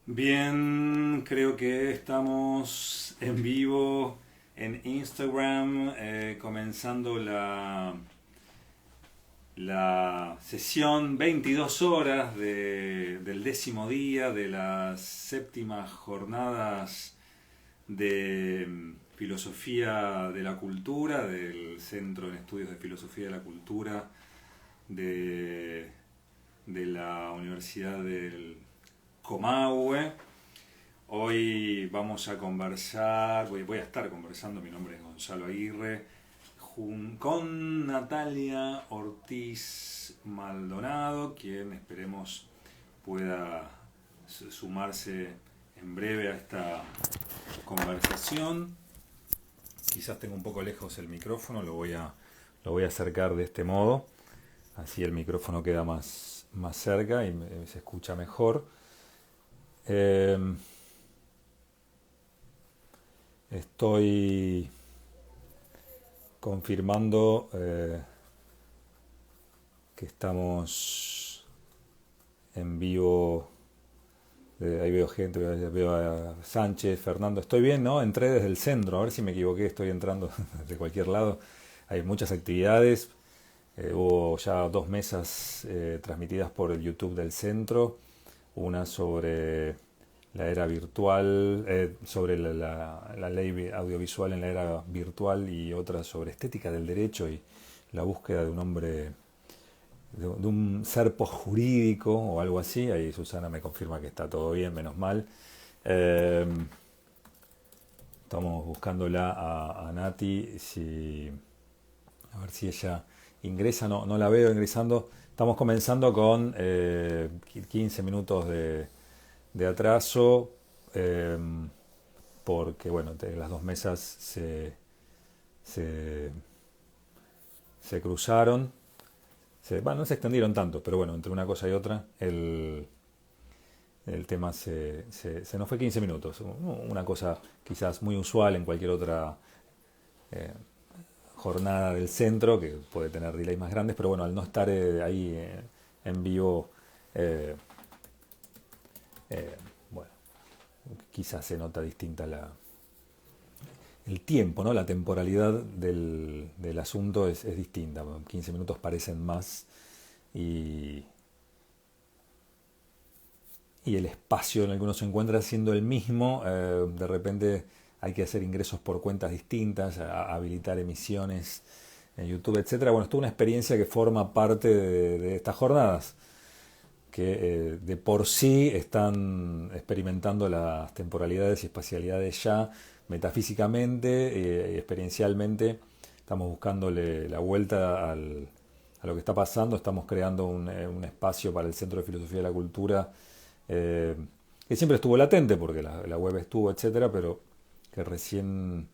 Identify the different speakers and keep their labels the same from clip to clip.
Speaker 1: Bien, creo que estamos en vivo en Instagram, comenzando la sesión 22 horas del décimo día de las séptimas jornadas de Filosofía de la Cultura, del Centro en Estudios de Filosofía de la Cultura de, de la Universidad del Comahue. Hoy vamos a conversar, voy a estar conversando, mi nombre es Gonzalo Aguirre, con Natalia Ortiz Maldonado, quien esperemos pueda sumarse en breve a esta conversación. Quizás tengo un poco lejos el micrófono, lo voy a acercar de este modo, así el micrófono queda más cerca y se escucha mejor. Eh, Estoy confirmando que estamos en vivo. Ahí veo gente, veo a Sánchez, Fernando. Estoy bien, ¿no? Entré desde el centro, a ver si me equivoqué, estoy entrando de cualquier lado. Hay muchas actividades. Hubo ya 2 mesas transmitidas por el YouTube del centro. Una sobre la era virtual, sobre la ley audiovisual en la era virtual, y otra sobre estética del derecho y la búsqueda de un hombre, de un ser posjurídico o algo así. Ahí Susana me confirma que está todo bien, menos mal. Eh, Estamos buscándola a Nati, a ver si ella ingresa. No la veo ingresando. Estamos comenzando con 15 minutos de atraso, eh, porque bueno, las 2 mesas se, se cruzaron. Bueno, no se extendieron tanto, pero bueno, entre una cosa y otra, el tema se nos fue 15 minutos. Una cosa quizás muy usual en cualquier otra eh, jornada del centro, que puede tener delays más grandes, pero bueno, al no estar ahí en vivo, eh, eh, bueno, quizás se nota distinta el tiempo, ¿no? La temporalidad del asunto es distinta. 15 minutos parecen más, y, y el espacio en el que uno se encuentra siendo el mismo. De repente hay que hacer ingresos por cuentas distintas, habilitar emisiones en YouTube, etcétera. Bueno, es toda una experiencia que forma parte de estas jornadas, que de por sí están experimentando las temporalidades y espacialidades ya metafísicamente y experiencialmente. Estamos buscándole la vuelta a lo que está pasando. Estamos creando un espacio para el Centro de Filosofía de la Cultura, eh, que siempre estuvo latente porque la web estuvo, etcétera, pero que recién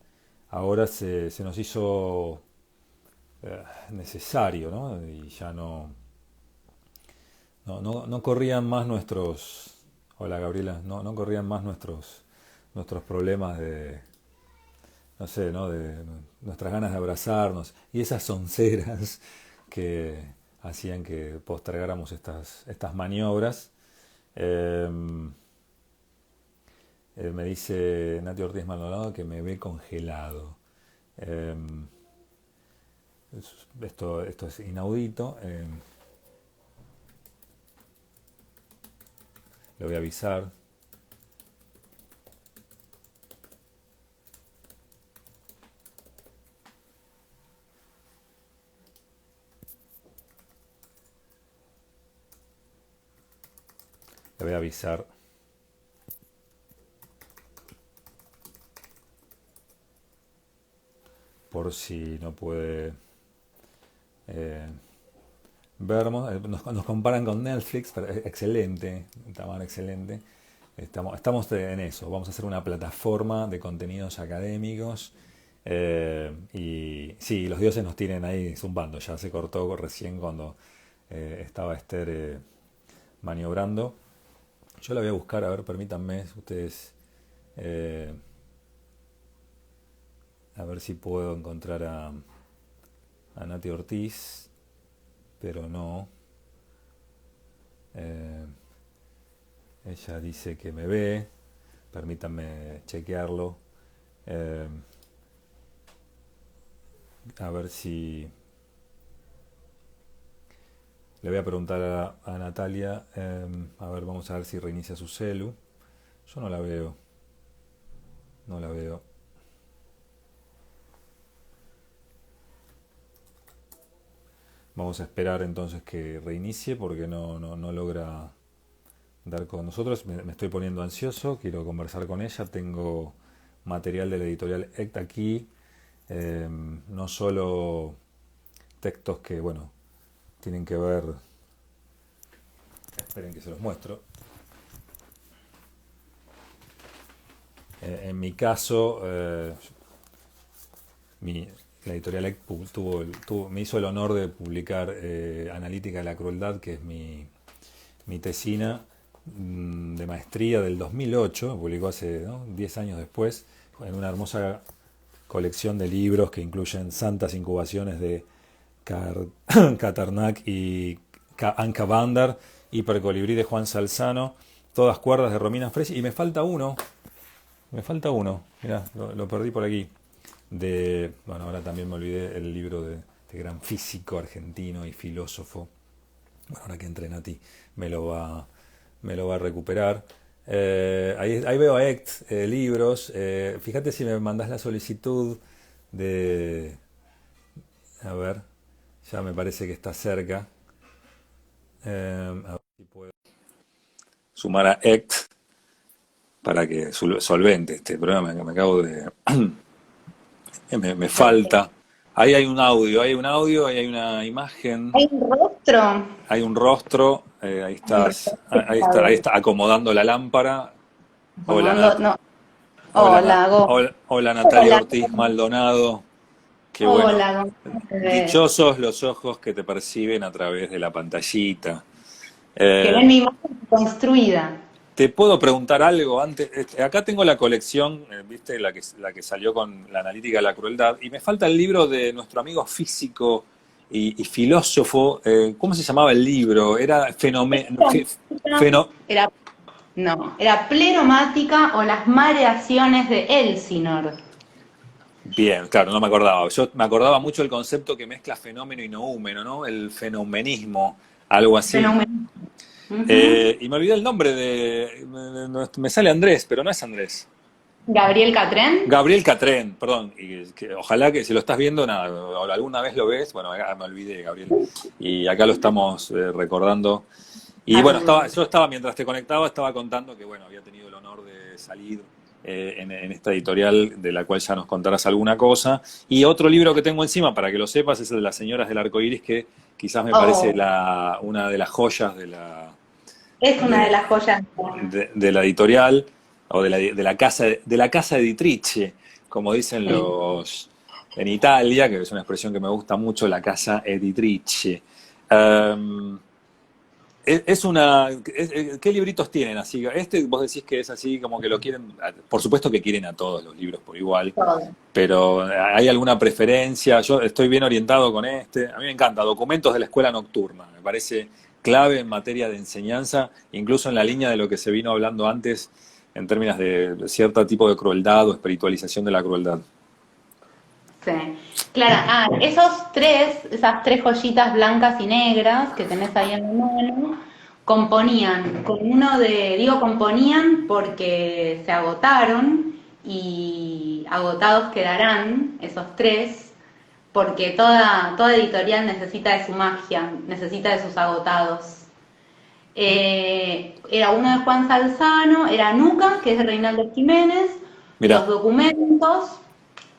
Speaker 1: ahora se nos hizo necesario, ¿no? Y ya no corrían más nuestros... Hola Gabriela, no corrían más nuestros problemas de, no sé, ¿no? De nuestras ganas de abrazarnos y esas sonceras que hacían que postergáramos estas maniobras. Eh, Me dice Nati Ortiz Maldonado que me ve congelado. Eh, esto es inaudito. Le voy a avisar. Le voy a avisar por si no puede eh, vernos. Nos comparan con Netflix, pero excelente, Tamara, excelente. Estamos en eso. Vamos a hacer una plataforma de contenidos académicos. Y sí, los dioses nos tienen ahí zumbando. Ya se cortó recién cuando estaba Esther maniobrando. Yo la voy a buscar, a ver, permítanme ustedes, eh, a ver si puedo encontrar a Nati Ortiz, pero no. Eh, Ella dice que me ve, permítanme chequearlo. Eh, a ver si... Le voy a preguntar a Natalia, a ver, vamos a ver si reinicia su celu. Yo no la veo, no la veo. Vamos a esperar entonces que reinicie porque no logra dar con nosotros. Me estoy poniendo ansioso, quiero conversar con ella. Tengo material de la editorial ECT aquí, no solo textos que, bueno, tienen que ver... Esperen que se los muestro. En mi caso, la editorial ECT me hizo el honor de publicar Analítica de la Crueldad, que es mi tesina de maestría del 2008, publicó hace, ¿no?, 10 años después, en una hermosa colección de libros que incluyen Santas Incubaciones de Katarnak y Anka Bandar, Hipercolibrí de Juan Salzano, Todas cuerdas de Romina Fresi, y me falta uno, mirá, lo perdí por aquí. Bueno, ahora también me olvidé el libro de gran físico argentino y filósofo. Bueno, ahora que entre Nati me lo va a recuperar. Ahí veo a ECT, libros. Fíjate si me mandás la solicitud de... A ver, ya me parece que está cerca. A ver si puedo sumar a ECT para que solvente este programa que me acabo de... me falta. Ahí hay un audio, ahí hay una imagen,
Speaker 2: Hay un rostro.
Speaker 1: hay un rostro, ahí
Speaker 2: Un
Speaker 1: estás,
Speaker 2: rostro, a
Speaker 1: ahí
Speaker 2: ver,
Speaker 1: está acomodando la lámpara. Hola,
Speaker 2: tomando. No.
Speaker 1: hola,
Speaker 2: Hola,
Speaker 1: hola Natalia
Speaker 2: Hola,
Speaker 1: Ortiz Maldonado. Qué bueno.
Speaker 2: hola, González.
Speaker 1: Dichosos los ojos que te perciben a través de la pantallita.
Speaker 2: Que
Speaker 1: Eh,
Speaker 2: ven mi imagen construida.
Speaker 1: ¿Te puedo preguntar algo antes? Acá tengo la colección, viste, la que salió con la analítica de la crueldad, y me falta el libro de nuestro amigo físico y filósofo. ¿Cómo se llamaba el libro? Era
Speaker 2: Era, no, era Pleromática o las mareaciones de Elsinor.
Speaker 1: Bien, claro, no me acordaba. Yo me acordaba mucho el concepto que mezcla fenómeno y noúmeno, ¿no? El fenomenismo, algo así.
Speaker 2: Fenómeno. Ujú.
Speaker 1: Y me olvidé el nombre me sale Andrés, pero no es Andrés.
Speaker 2: Gabriel Catrén.
Speaker 1: Gabriel Catrén, perdón. Y ojalá que si lo estás viendo, nada, o alguna vez lo ves. Bueno, me olvidé, Gabriel. Y acá lo estamos recordando. Y bueno,
Speaker 2: Ah,
Speaker 1: yo estaba, mientras te conectaba, estaba contando que, bueno, había tenido el honor de salir en esta editorial, de la cual ya nos contarás alguna cosa. Y otro libro que tengo encima, para que lo sepas, es el de Las Señoras del Arco Iris, que quizás me parece
Speaker 2: oh,
Speaker 1: una de las joyas de la,
Speaker 2: es una de
Speaker 1: de,
Speaker 2: las joyas.
Speaker 1: de la editorial, o de la casa editrice, como dicen
Speaker 2: Sí.
Speaker 1: los en Italia, que es una expresión que me gusta mucho, la casa editrice. Um, ¿Qué libritos tienen así? Vos decís que es así como que lo quieren, por supuesto que quieren a todos los libros por igual,
Speaker 2: Todo.
Speaker 1: pero ¿hay alguna preferencia? Yo estoy bien orientado con este. A mí me encanta, Documentos de la Escuela Nocturna. Me parece clave en materia de enseñanza, incluso en la línea de lo que se vino hablando antes, en términos de cierto tipo de crueldad o espiritualización de la crueldad.
Speaker 2: Sí, claro, esas tres joyitas blancas y negras que tenés ahí en la mano, componían con digo componían porque se agotaron y agotados quedarán esos tres, porque toda editorial necesita de su magia, necesita de sus agotados. Era uno de Juan Salzano, era Nuca, que es de Reinaldo Jiménez,
Speaker 1: Mira,
Speaker 2: los documentos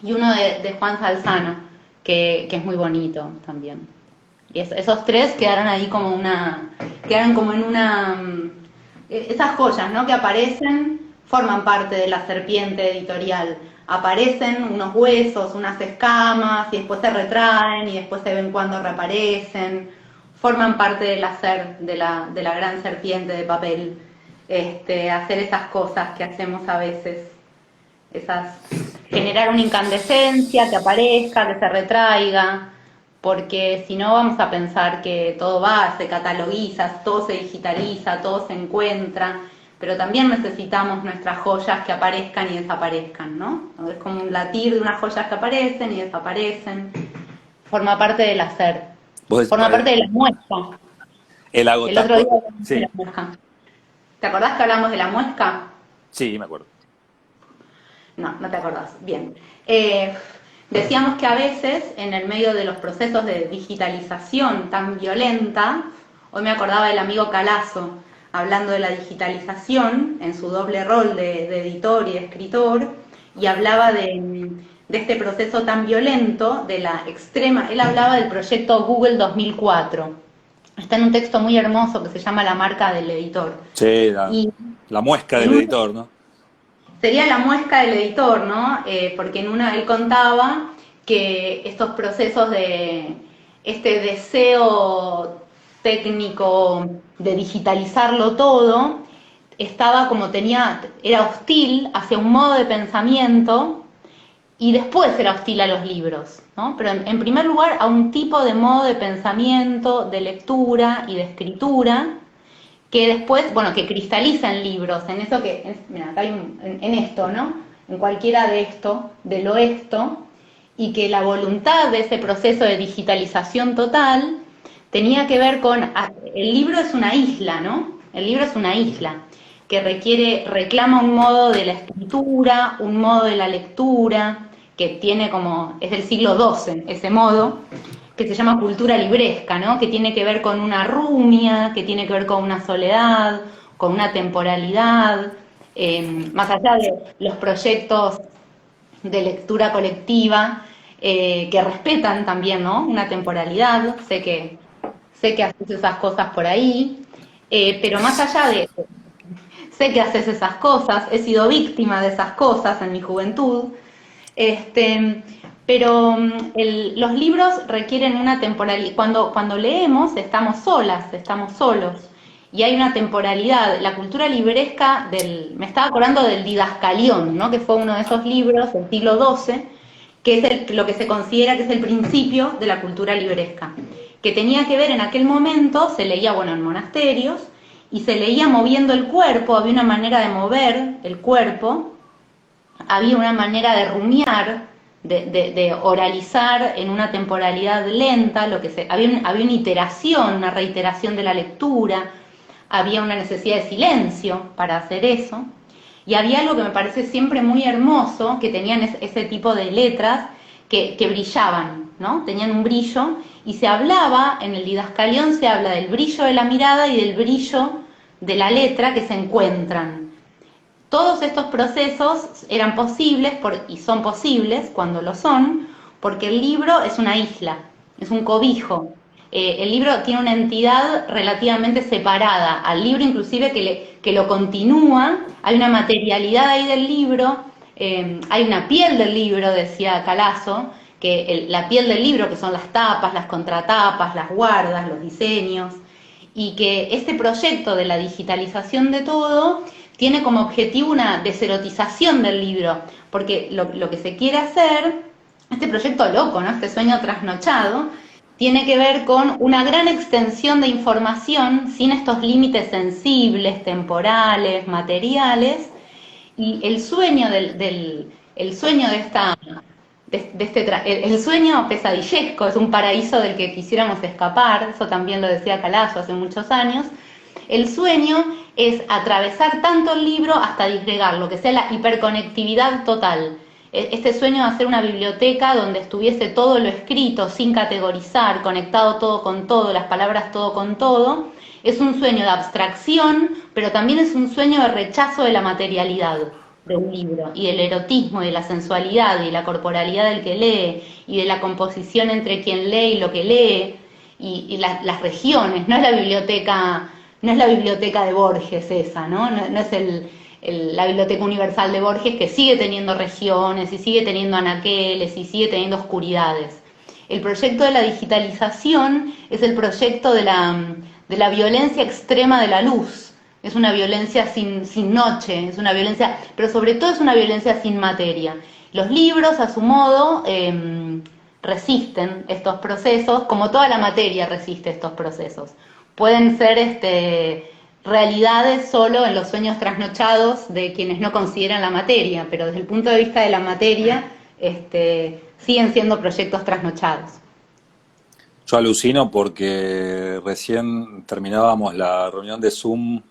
Speaker 2: y uno de Juan Salzano, que es muy bonito también. Y esos tres quedaron ahí quedaron como en esas joyas, ¿no? Que aparecen, forman parte de la serpiente editorial. Aparecen unos huesos, unas escamas, y después se retraen, y después se ven cuando reaparecen. Forman parte del hacer de la gran serpiente de papel. Hacer esas cosas que hacemos a veces. Generar una incandescencia, que aparezca, que se retraiga, porque si no vamos a pensar que todo va, se catalogiza, todo se digitaliza, todo se encuentra, pero también necesitamos nuestras joyas que aparezcan y desaparezcan, ¿no? Es como un latir de unas joyas que aparecen y desaparecen. Forma parte del hacer. Forma parte de la muesca.
Speaker 3: El
Speaker 2: El otro día hablamos de
Speaker 3: sí.
Speaker 2: la muesca. ¿Te acordás que hablamos de la muesca?
Speaker 3: Sí, me acuerdo.
Speaker 2: No, no te acordás. Bien. Decíamos que a veces, en el medio de los procesos de digitalización tan violenta, hoy me acordaba del amigo Calazo, hablando de la digitalización en su doble rol de editor y de escritor, y hablaba de este proceso tan violento, de la extrema, él hablaba del proyecto Google 2004. Está en un texto muy hermoso que se llama La marca del editor.
Speaker 3: Sí,
Speaker 2: Y
Speaker 3: la muesca del editor, ¿no?
Speaker 2: sería la muesca del editor, ¿no? Porque en una él contaba que estos procesos de este deseo técnico de digitalizarlo todo, estaba como era hostil hacia un modo de pensamiento y después era hostil a los libros, ¿no? Pero en primer lugar a un tipo de modo de pensamiento, de lectura y de escritura que después, bueno, que cristaliza en libros, en eso mira, acá hay en esto, ¿no? En cualquiera de esto, y que la voluntad de ese proceso de digitalización total tenía que ver con, el libro es una isla, ¿no? El libro es una isla que reclama un modo de la escritura, un modo de la lectura, que tiene es del siglo XII, ese modo, que se llama cultura libresca, ¿no? Que tiene que ver con una rumia, que tiene que ver con una soledad, con una temporalidad, más allá de los proyectos de lectura colectiva, que respetan también, ¿no? Una temporalidad, sé que haces esas cosas por ahí, pero más allá de eso, sé que haces esas cosas, he sido víctima de esas cosas en mi juventud, pero los libros requieren una temporalidad. Cuando leemos estamos solas, estamos solos, y hay una temporalidad. La cultura libresca me estaba acordando del Didascalión, ¿no? Que fue uno de esos libros del siglo XII, que es lo que se considera que es el principio de la cultura libresca, que tenía que ver en aquel momento, se leía, bueno, en monasterios, y se leía moviendo el cuerpo, había una manera de mover el cuerpo, había una manera de rumiar, de oralizar en una temporalidad lenta, había una iteración, una reiteración de la lectura, había una necesidad de silencio para hacer eso, y había algo que me parece siempre muy hermoso, que tenían ese tipo de letras que brillaban, ¿no? Tenían un brillo, y se hablaba, en el Didascalión se habla del brillo de la mirada y del brillo de la letra que se encuentran. Todos estos procesos eran posibles y son posibles cuando lo son, porque el libro es una isla, es un cobijo. El libro tiene una entidad relativamente separada al libro, inclusive que lo continúa. Hay una materialidad ahí del libro, hay una piel del libro, decía Calazo, que la piel del libro, que son las tapas, las contratapas, las guardas, los diseños, y que este proyecto de la digitalización de todo tiene como objetivo una deserotización del libro, porque lo que se quiere hacer, este proyecto loco, ¿no? Este sueño trasnochado, tiene que ver con una gran extensión de información sin estos límites sensibles, temporales, materiales, y el sueño el sueño de esta el sueño pesadillesco, es un paraíso del que quisiéramos escapar, eso también lo decía Calazo hace muchos años. El sueño es atravesar tanto el libro hasta disgregarlo, que sea la hiperconectividad total. Este sueño de hacer una biblioteca donde estuviese todo lo escrito, sin categorizar, conectado todo con todo, las palabras todo con todo, es un sueño de abstracción, pero también es un sueño de rechazo de la materialidad de un libro, y del erotismo, y de la sensualidad, y de la corporalidad del que lee, y de la composición entre quien lee y lo que lee, y las regiones. No es la biblioteca de Borges esa, ¿no? No es la Biblioteca Universal de Borges, que sigue teniendo regiones, y sigue teniendo anaqueles, y sigue teniendo oscuridades. El proyecto de la digitalización es el proyecto de la violencia extrema de la luz. Es una violencia sin noche, es una violencia, pero sobre todo es una violencia sin materia. Los libros, a su modo, resisten estos procesos, como toda la materia resiste estos procesos. Pueden ser realidades solo en los sueños trasnochados de quienes no consideran la materia, pero desde el punto de vista de la materia, siguen siendo proyectos trasnochados.
Speaker 3: Yo alucino porque recién terminábamos la reunión de Zoom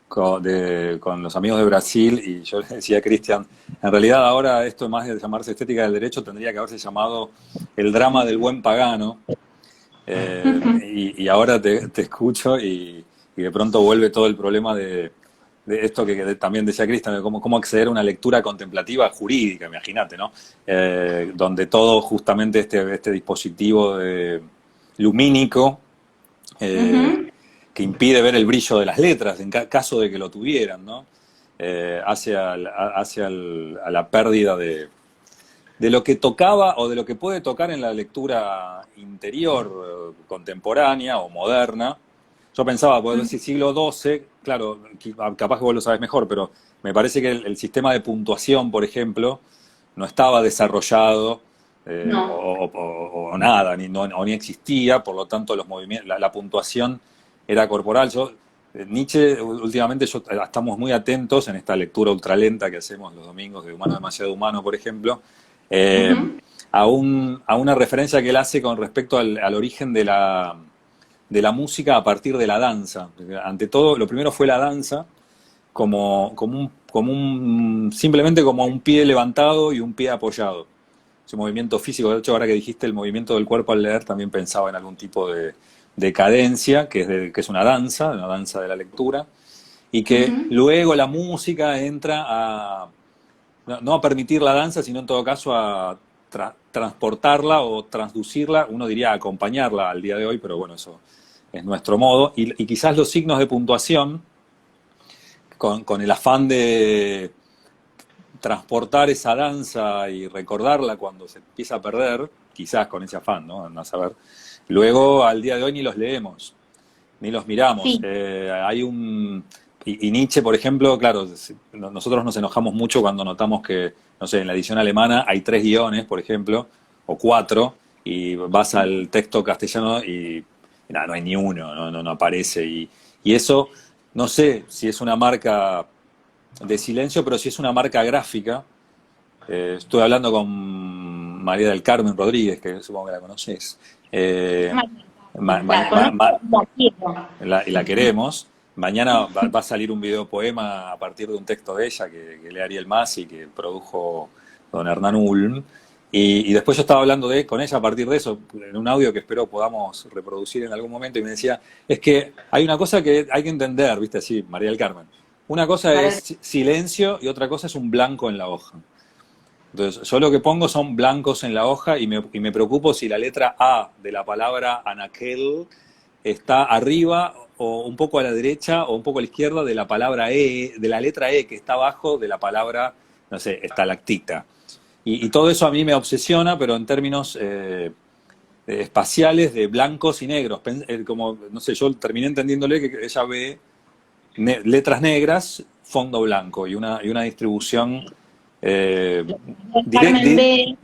Speaker 3: con los amigos de Brasil y yo le decía a Cristian, en realidad ahora esto más de llamarse estética del derecho tendría que haberse llamado el drama del buen pagano. Y ahora te escucho y de pronto vuelve todo el problema de esto que también decía Cristian, de cómo acceder a una lectura contemplativa jurídica, imagínate, ¿no? Donde todo justamente este dispositivo lumínico que impide ver el brillo de las letras, en caso de que lo tuvieran, ¿no? Hacia la pérdida de lo que tocaba o de lo que puede tocar en la lectura interior contemporánea o moderna. Yo pensaba, puedo decir siglo XII, claro, capaz que vos lo sabes mejor, pero me parece que el sistema de puntuación, por ejemplo, no estaba desarrollado
Speaker 2: No.
Speaker 3: o nada, ni existía, por lo tanto los movimientos, la puntuación era corporal. Nietzsche, últimamente estamos muy atentos en esta lectura ultralenta que hacemos los domingos de Humano Demasiado Humano, por ejemplo, a una referencia que él hace con respecto al origen de la música a partir de la danza. Ante todo, lo primero fue la danza simplemente como un pie levantado y un pie apoyado. Ese movimiento físico, de hecho, ahora que dijiste el movimiento del cuerpo al leer, también pensaba en algún tipo de cadencia, que es una danza de la lectura, y que luego la música entra no a permitir la danza, sino en todo caso a transportarla o transducirla, uno diría acompañarla al día de hoy, pero bueno, eso es nuestro modo, y quizás los signos de puntuación, con el afán de transportar esa danza y recordarla cuando se empieza a perder, quizás con ese afán, ¿no? No saber. Luego, al día de hoy, ni los leemos, ni los miramos.
Speaker 2: Sí.
Speaker 3: Y Nietzsche, por ejemplo, claro, nosotros nos enojamos mucho cuando notamos que, no sé, en la edición alemana hay 3 guiones, por ejemplo, o 4, y vas al texto castellano y no hay ni uno, no aparece. Y eso, no sé si es una marca de silencio, pero si es una marca gráfica. Estuve hablando con María del Carmen Rodríguez, que supongo que la conoces. Y la queremos. Mañana va a salir un videopoema a partir de un texto de ella que lee Ariel Masi, que produjo don Hernán Ulm. Y después yo estaba hablando con ella a partir de eso, en un audio que espero podamos reproducir en algún momento, y me decía, es que hay una cosa que hay que entender, ¿viste? Así, María del Carmen. Una cosa es silencio y otra cosa es un blanco en la hoja. Entonces, yo lo que pongo son blancos en la hoja y me preocupo si la letra A de la palabra anaquel está arriba o un poco a la derecha o un poco a la izquierda de la palabra E, de la letra E que está abajo de la palabra, no sé, estalactita. Y todo eso a mí me obsesiona, pero en términos espaciales de blancos y negros. Como, no sé, yo terminé entendiéndole que ella ve letras negras, fondo blanco y una distribución
Speaker 2: Carmen B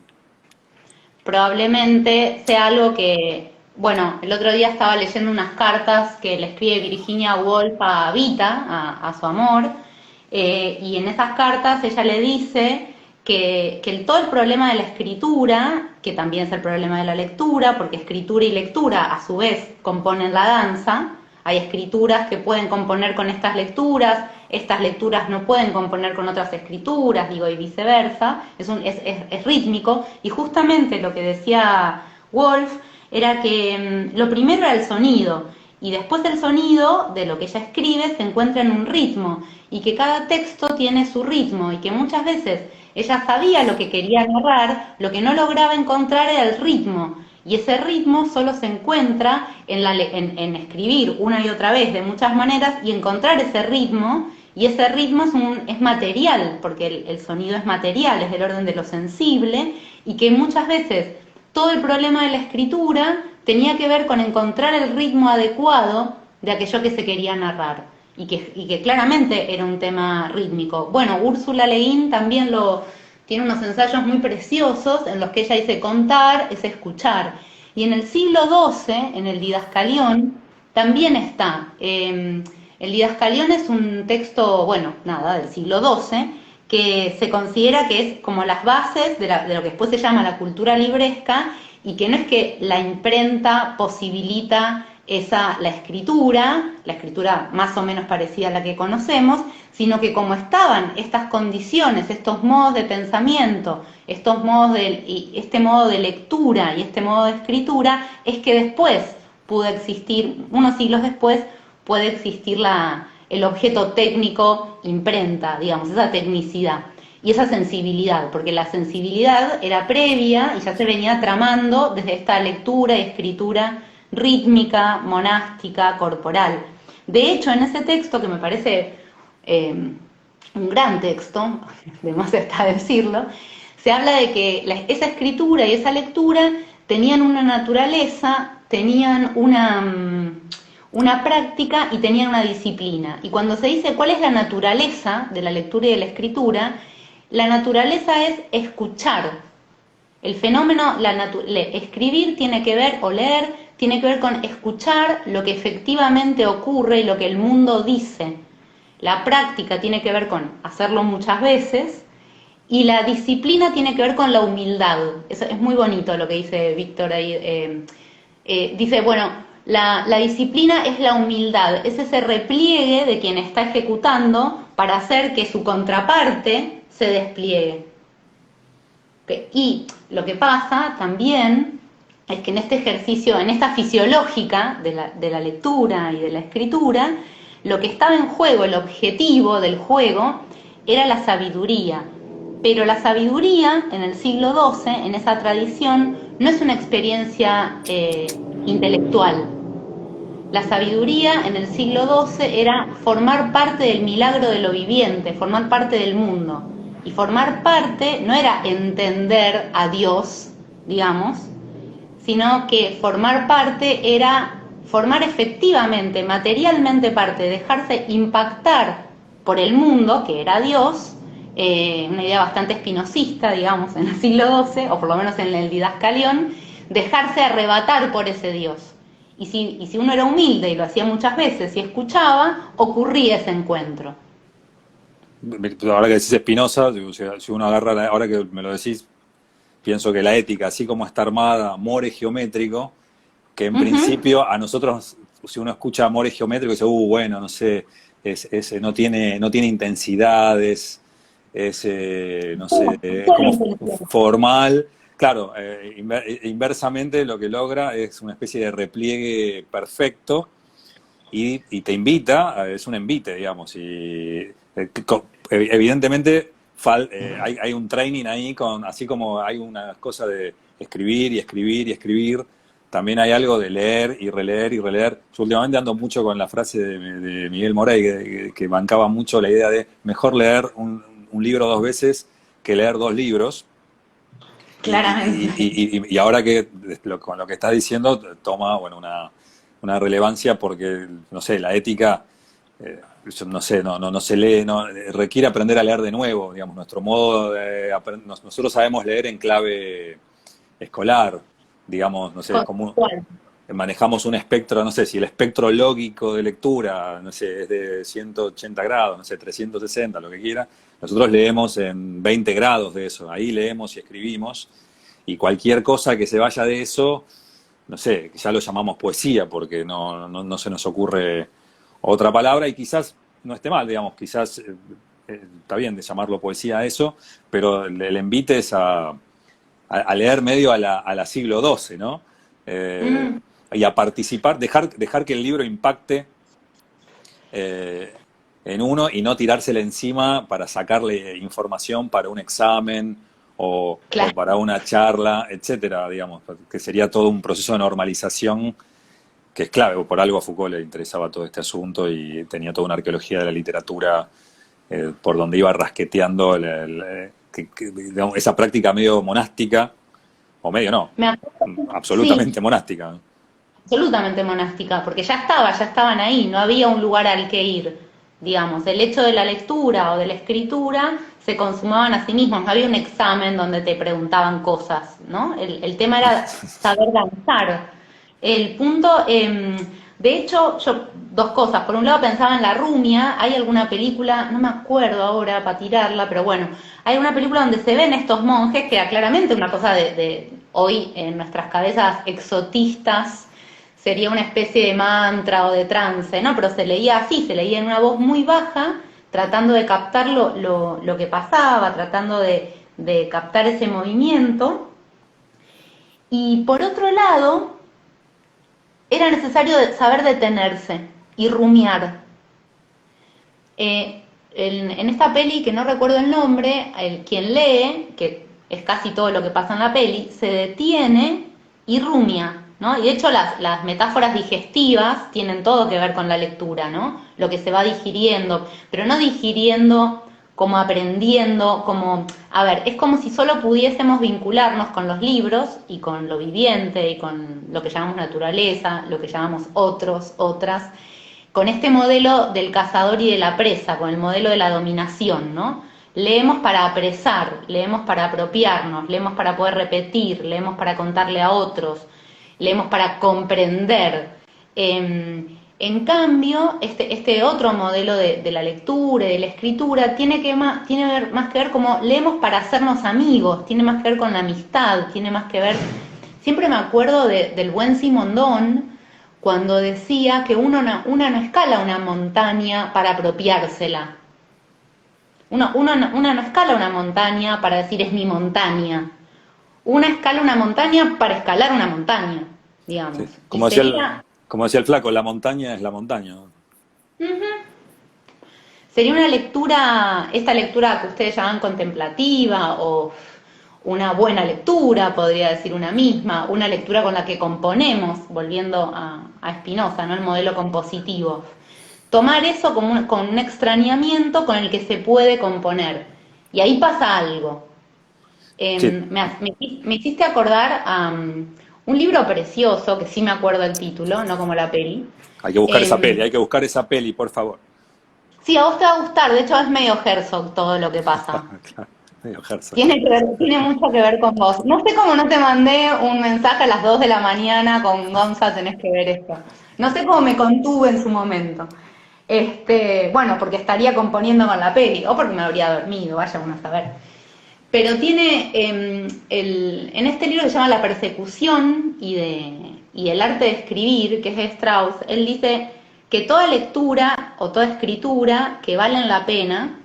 Speaker 2: probablemente sea algo que, bueno, el otro día estaba leyendo unas cartas que le escribe Virginia Woolf a Vita, a su amor, y en esas cartas ella le dice que todo el problema de la escritura, que también es el problema de la lectura, porque escritura y lectura a su vez componen la danza. Hay escrituras que pueden componer con estas lecturas no pueden componer con otras escrituras, digo, y viceversa, es rítmico, y justamente lo que decía Woolf era que lo primero era el sonido, y después del sonido, de lo que ella escribe, se encuentra en un ritmo, y que cada texto tiene su ritmo, y que muchas veces ella sabía lo que quería narrar, lo que no lograba encontrar era el ritmo, y ese ritmo solo se encuentra en escribir una y otra vez de muchas maneras y encontrar ese ritmo, y ese ritmo es material, porque el sonido es material, es del orden de lo sensible, y que muchas veces todo el problema de la escritura tenía que ver con encontrar el ritmo adecuado de aquello que se quería narrar, y que claramente era un tema rítmico. Bueno, Úrsula Le Guin también tiene unos ensayos muy preciosos en los que ella dice contar es escuchar. Y en el siglo XII, en el Didascalión, también está. El Didascalión es un texto, bueno, nada, del siglo XII, que se considera que es como las bases de lo que después se llama la cultura libresca, y que no es que la imprenta posibilita la escritura más o menos parecida a la que conocemos, sino que como estaban estas condiciones, estos modos de pensamiento, este modo de lectura y este modo de escritura, es que después pudo existir, unos siglos después, puede existir el objeto técnico imprenta, digamos, esa tecnicidad y esa sensibilidad, porque la sensibilidad era previa y ya se venía tramando desde esta lectura y escritura rítmica, monástica, corporal. De hecho, en ese texto, que me parece un gran texto, de más está decirlo, se habla de que esa escritura y esa lectura tenían una naturaleza, tenían una práctica y tenían una disciplina. Y cuando se dice cuál es la naturaleza de la lectura y de la escritura, la naturaleza es escuchar. El fenómeno, escribir tiene que ver, o leer, tiene que ver con escuchar lo que efectivamente ocurre y lo que el mundo dice. La práctica tiene que ver con hacerlo muchas veces, y la disciplina tiene que ver con la humildad. Eso es muy bonito lo que dice Víctor ahí. Dice, bueno, la disciplina es la humildad, es ese repliegue de quien está ejecutando para hacer que su contraparte se despliegue. Y lo que pasa también es que en este ejercicio, en esta fisiológica de la lectura y de la escritura, lo que estaba en juego, el objetivo del juego, era la sabiduría. Pero la sabiduría en el siglo XII, en esa tradición, no es una experiencia intelectual. La sabiduría en el siglo XII era formar parte del milagro de lo viviente, formar parte del mundo. Y formar parte no era entender a Dios, digamos, sino que formar parte era formar efectivamente, materialmente parte, dejarse impactar por el mundo, que era Dios, una idea bastante espinosista, digamos, en el siglo XII, o por lo menos en el Didascalión, dejarse arrebatar por ese Dios. Y si uno era humilde y lo hacía muchas veces y escuchaba, ocurría ese encuentro.
Speaker 3: Ahora que decís Spinoza, si uno agarra, ahora que me lo decís, pienso que la ética, así como está armada, more geométrico, que en principio a nosotros, si uno escucha amores geométricos, dice, bueno, no sé, no tiene intensidades, no sé, es como formal. Claro, inversamente lo que logra es una especie de repliegue perfecto y te invita, es un envite, digamos, y evidentemente hay un training ahí, así como hay una cosa de escribir y escribir y escribir, también hay algo de leer y releer y releer. Yo últimamente ando mucho con la frase de Miguel Morey, que bancaba mucho la idea de mejor leer un libro 2 veces que leer 2 libros.
Speaker 2: Claramente.
Speaker 3: Y ahora que con lo que estás diciendo toma una relevancia porque, no sé, la ética, no sé, no se lee, requiere aprender a leer de nuevo, digamos, nuestro modo de aprender. Nosotros sabemos leer en clave escolar, digamos, no sé, como manejamos un espectro, no sé, si el espectro lógico de lectura, no sé, es de 180 grados, no sé, 360, lo que quiera, nosotros leemos en 20 grados de eso, ahí leemos y escribimos, y cualquier cosa que se vaya de eso, no sé, ya lo llamamos poesía, porque no se nos ocurre otra palabra, y quizás no esté mal, digamos, quizás está bien de llamarlo poesía a eso, pero el envite es a leer medio a la siglo XII, ¿no? Y a participar, dejar que el libro impacte en uno y no tirársele encima para sacarle información para un examen o para una charla, etcétera, digamos, que sería todo un proceso de normalización que es clave. Por algo a Foucault le interesaba todo este asunto y tenía toda una arqueología de la literatura por donde iba rasqueteando digamos, esa práctica medio monástica, o medio no, absolutamente monástica.
Speaker 2: Absolutamente monástica, porque ya estaban ahí, no había un lugar al que ir, digamos. El hecho de la lectura o de la escritura se consumaban a sí mismos, no había un examen donde te preguntaban cosas, ¿no? El tema era saber danzar. El punto, De hecho, yo dos cosas. Por un lado pensaba en La Rumia, hay alguna película, no me acuerdo ahora para tirarla, pero bueno, hay una película donde se ven estos monjes, que era claramente una cosa de hoy en nuestras cabezas exotistas, sería una especie de mantra o de trance, ¿no? Pero se leía así, se leía en una voz muy baja, tratando de captar lo que pasaba, tratando de captar ese movimiento. Y por otro lado, era necesario saber detenerse y rumiar. En esta peli, que no recuerdo el nombre, quien lee, que es casi todo lo que pasa en la peli, se detiene y rumia, ¿no? Y de hecho las metáforas digestivas tienen todo que ver con la lectura, ¿no? Lo que se va digiriendo, pero no digiriendo como aprendiendo, como, a ver, es como si solo pudiésemos vincularnos con los libros y con lo viviente y con lo que llamamos naturaleza, lo que llamamos otros, otras, con este modelo del cazador y de la presa, con el modelo de la dominación, ¿no? Leemos para apresar, leemos para apropiarnos, leemos para poder repetir, leemos para contarle a otros, leemos para comprender. En cambio, este otro modelo de la lectura y de la escritura tiene más que ver como leemos para hacernos amigos, tiene más que ver con la amistad, tiene más que ver... Siempre me acuerdo del buen Simondón cuando decía que una no escala una montaña para apropiársela. Una no escala una montaña para decir es mi montaña. Una escala una montaña para escalar una montaña, digamos.
Speaker 3: Sí. Como decía el flaco, la montaña es la montaña.
Speaker 2: Sería una lectura, esta lectura que ustedes llaman contemplativa o una buena lectura, podría decir una misma, una lectura con la que componemos, volviendo a Spinoza, ¿no? El modelo compositivo. Tomar eso como con un extrañamiento con el que se puede componer. Y ahí pasa algo.
Speaker 3: Sí.
Speaker 2: Me hiciste acordar a un libro precioso, que sí me acuerdo el título, no como la peli.
Speaker 3: Hay que buscar esa peli, por favor.
Speaker 2: Sí, a vos te va a gustar, de hecho es medio Herzog todo lo que pasa.
Speaker 3: Claro, medio Herzog.
Speaker 2: Tiene mucho que ver con vos. No sé cómo no te mandé un mensaje a las 2 de la mañana con Gonza, tenés que ver esto. No sé cómo me contuve en su momento. Bueno, porque estaría componiendo con la peli, o porque me habría dormido, vaya uno a saber. Pero tiene, en este libro que se llama La persecución y el arte de escribir, que es de Strauss, él dice que toda lectura o toda escritura que valen la pena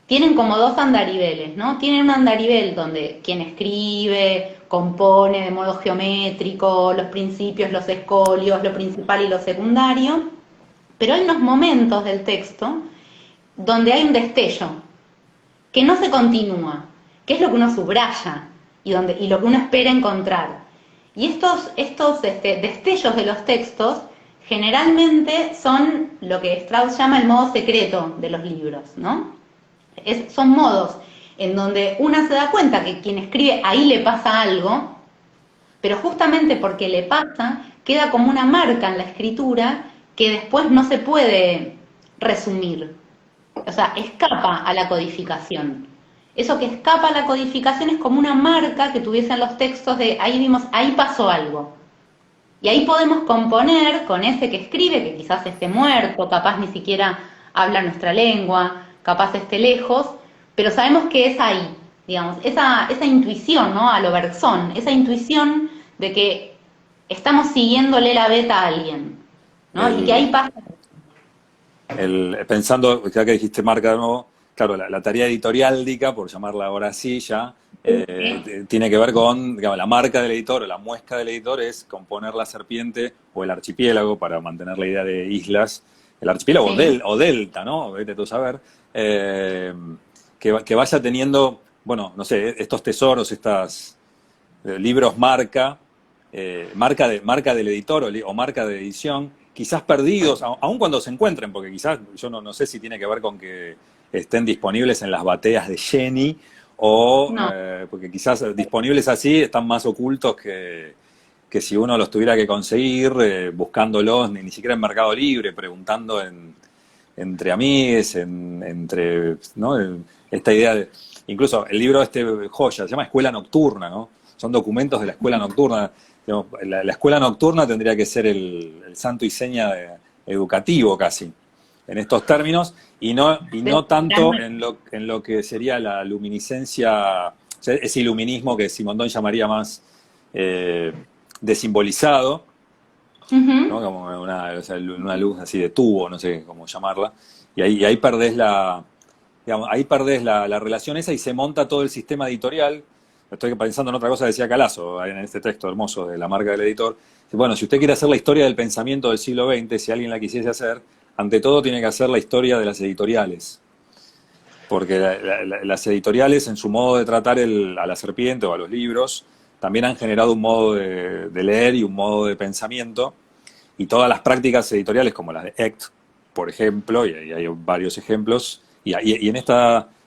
Speaker 2: tienen como dos andariveles, ¿no? Tienen un andarivel donde quien escribe, compone de modo geométrico, los principios, los escolios, lo principal y lo secundario, pero hay unos momentos del texto donde hay un destello, que no se continúa, que es lo que uno subraya y lo que uno espera encontrar. Y estos destellos de los textos generalmente son lo que Strauss llama el modo secreto de los libros, ¿no? Son modos en donde una se da cuenta que quien escribe ahí le pasa algo, pero justamente porque le pasa, queda como una marca en la escritura que después no se puede resumir. O sea, escapa a la codificación. Eso que escapa a la codificación es como una marca que tuviesen los textos de ahí pasó algo. Y ahí podemos componer con ese que escribe, que quizás esté muerto, capaz ni siquiera habla nuestra lengua, capaz esté lejos, pero sabemos que es ahí, digamos, esa intuición, ¿no? A lo Bergson, esa intuición de que estamos siguiéndole la beta a alguien, ¿no? Y que ahí pasa.
Speaker 3: Pensando, ya que dijiste marca de nuevo, claro, la tarea editoriáldica, por llamarla ahora así ya, tiene que ver con, digamos, la marca del editor o la muesca del editor es componer la serpiente o el archipiélago, para mantener la idea de islas, el archipiélago sí. o delta, ¿no? Vete tú a saber, que vaya teniendo, bueno, no sé, estos tesoros, estos libros marca del editor o marca de edición, quizás perdidos, aun cuando se encuentren, porque quizás, yo no sé si tiene que ver con que estén disponibles en las bateas de Jenny, o no. Porque quizás disponibles así están más ocultos que si uno los tuviera que conseguir buscándolos, ni siquiera en Mercado Libre, preguntando entre amigues, entre, ¿no? Esta idea de, incluso el libro joya, se llama Escuela Nocturna, ¿no? Son documentos de la Escuela Nocturna. digamos, la escuela nocturna tendría que ser el santo y seña educativo casi, en estos términos, y no tanto en lo que sería la luminiscencia, o sea, ese iluminismo que Simondon llamaría más desimbolizado, ¿no? Como o sea, una luz así de tubo, no sé cómo llamarla, y ahí perdés la relación esa y se monta todo el sistema editorial. Estoy pensando en otra cosa que decía Calazo en este texto hermoso de La marca del editor. Bueno, si usted quiere hacer la historia del pensamiento del siglo XX, si alguien la quisiese hacer, ante todo tiene que hacer la historia de las editoriales. Porque las editoriales, en su modo de tratar a la serpiente o a los libros, también han generado un modo de leer y un modo de pensamiento. Y todas las prácticas editoriales, como las de ECT, por ejemplo, y hay varios ejemplos, y en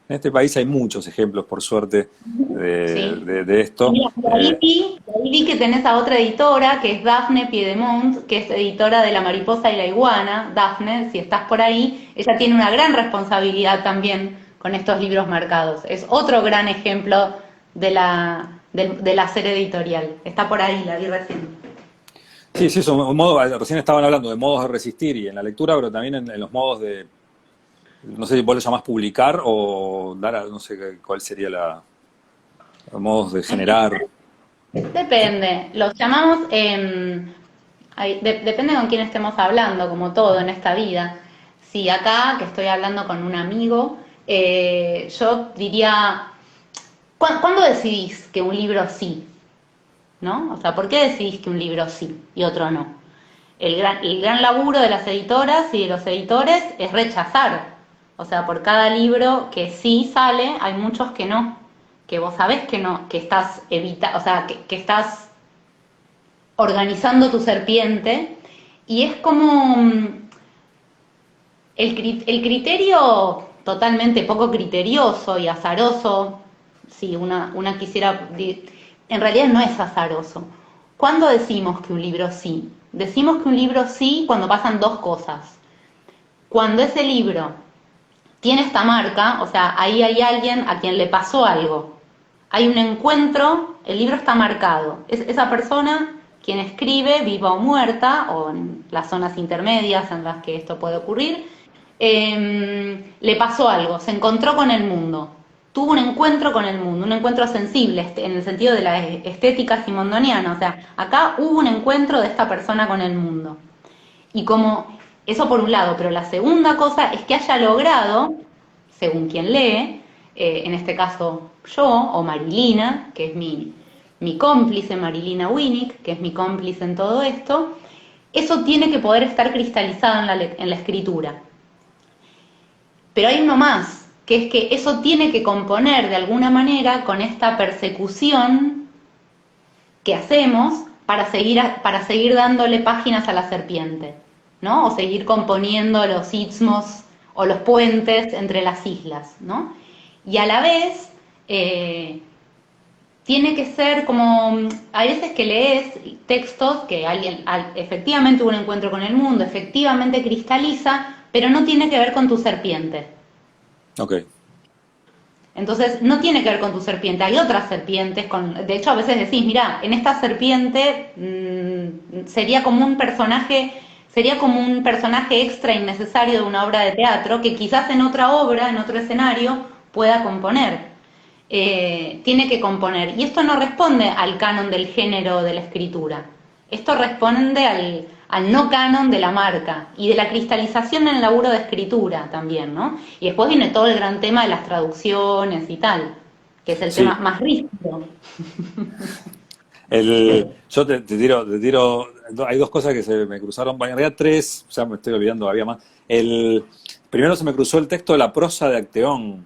Speaker 3: este país hay muchos ejemplos, por suerte, de esto.
Speaker 2: Mira, ahí vi que tenés a otra editora, que es Dafne Piedmont, que es editora de La mariposa y la iguana. Dafne, si estás por ahí, ella tiene una gran responsabilidad también con estos libros marcados. Es otro gran ejemplo del hacer editorial. Está por ahí, la vi recién.
Speaker 3: Sí, es un modo, recién estaban hablando de modos de resistir y en la lectura, pero también en los modos de, no sé si vos lo llamás publicar o dar, no sé cuál sería los modos de generar.
Speaker 2: Depende, los llamamos, depende con quién estemos hablando, como todo en esta vida. Si acá, que estoy hablando con un amigo, yo diría, ¿cuándo decidís que un libro sí? ¿No? O sea, ¿por qué decidís que un libro sí y otro no? El gran laburo de las editoras y de los editores es rechazar. O sea, por cada libro que sí sale, hay muchos que no. Que vos sabés que no, que estás o sea, que estás organizando tu serpiente. Y es como el criterio totalmente poco criterioso y azaroso, si una quisiera, en realidad no es azaroso. ¿Cuándo decimos que un libro sí? Decimos que un libro sí cuando pasan dos cosas. Cuando ese libro tiene esta marca, o sea, ahí hay alguien a quien le pasó algo. Hay un encuentro, el libro está marcado. Es esa persona quien escribe, viva o muerta, o en las zonas intermedias en las que esto puede ocurrir, le pasó algo, se encontró con el mundo, tuvo un encuentro con el mundo, un encuentro sensible, en el sentido de la estética simondoniana. O sea, acá hubo un encuentro de esta persona con el mundo. Y como eso por un lado, pero la segunda cosa es que haya logrado, según quien lee, en este caso yo o Marilina, que es mi cómplice, Marilina Winnick, que es mi cómplice en todo esto, eso tiene que poder estar cristalizado en la escritura. Pero hay uno más, que es que eso tiene que componer de alguna manera con esta persecución que hacemos para seguir dándole páginas a la serpiente, ¿no? O seguir componiendo los istmos o los puentes entre las islas, ¿no? Y a la vez tiene que ser como, hay veces que lees textos que alguien efectivamente hubo un encuentro con el mundo, efectivamente cristaliza, pero no tiene que ver con tu serpiente.
Speaker 3: Ok.
Speaker 2: Entonces, no tiene que ver con tu serpiente, hay otras serpientes, de hecho a veces decís, mira, en esta serpiente sería como un personaje extra innecesario de una obra de teatro que quizás en otra obra, en otro escenario, pueda componer. Tiene que componer. Y esto no responde al canon del género de la escritura. Esto responde al no canon de la marca y de la cristalización en el laburo de escritura también, ¿no? Y después viene todo el gran tema de las traducciones y tal, que es el tema más rígido.
Speaker 3: Yo te tiro, hay dos cosas que se me cruzaron, en realidad tres, ya me estoy olvidando, había más. Primero se me cruzó el texto de la prosa de Acteón,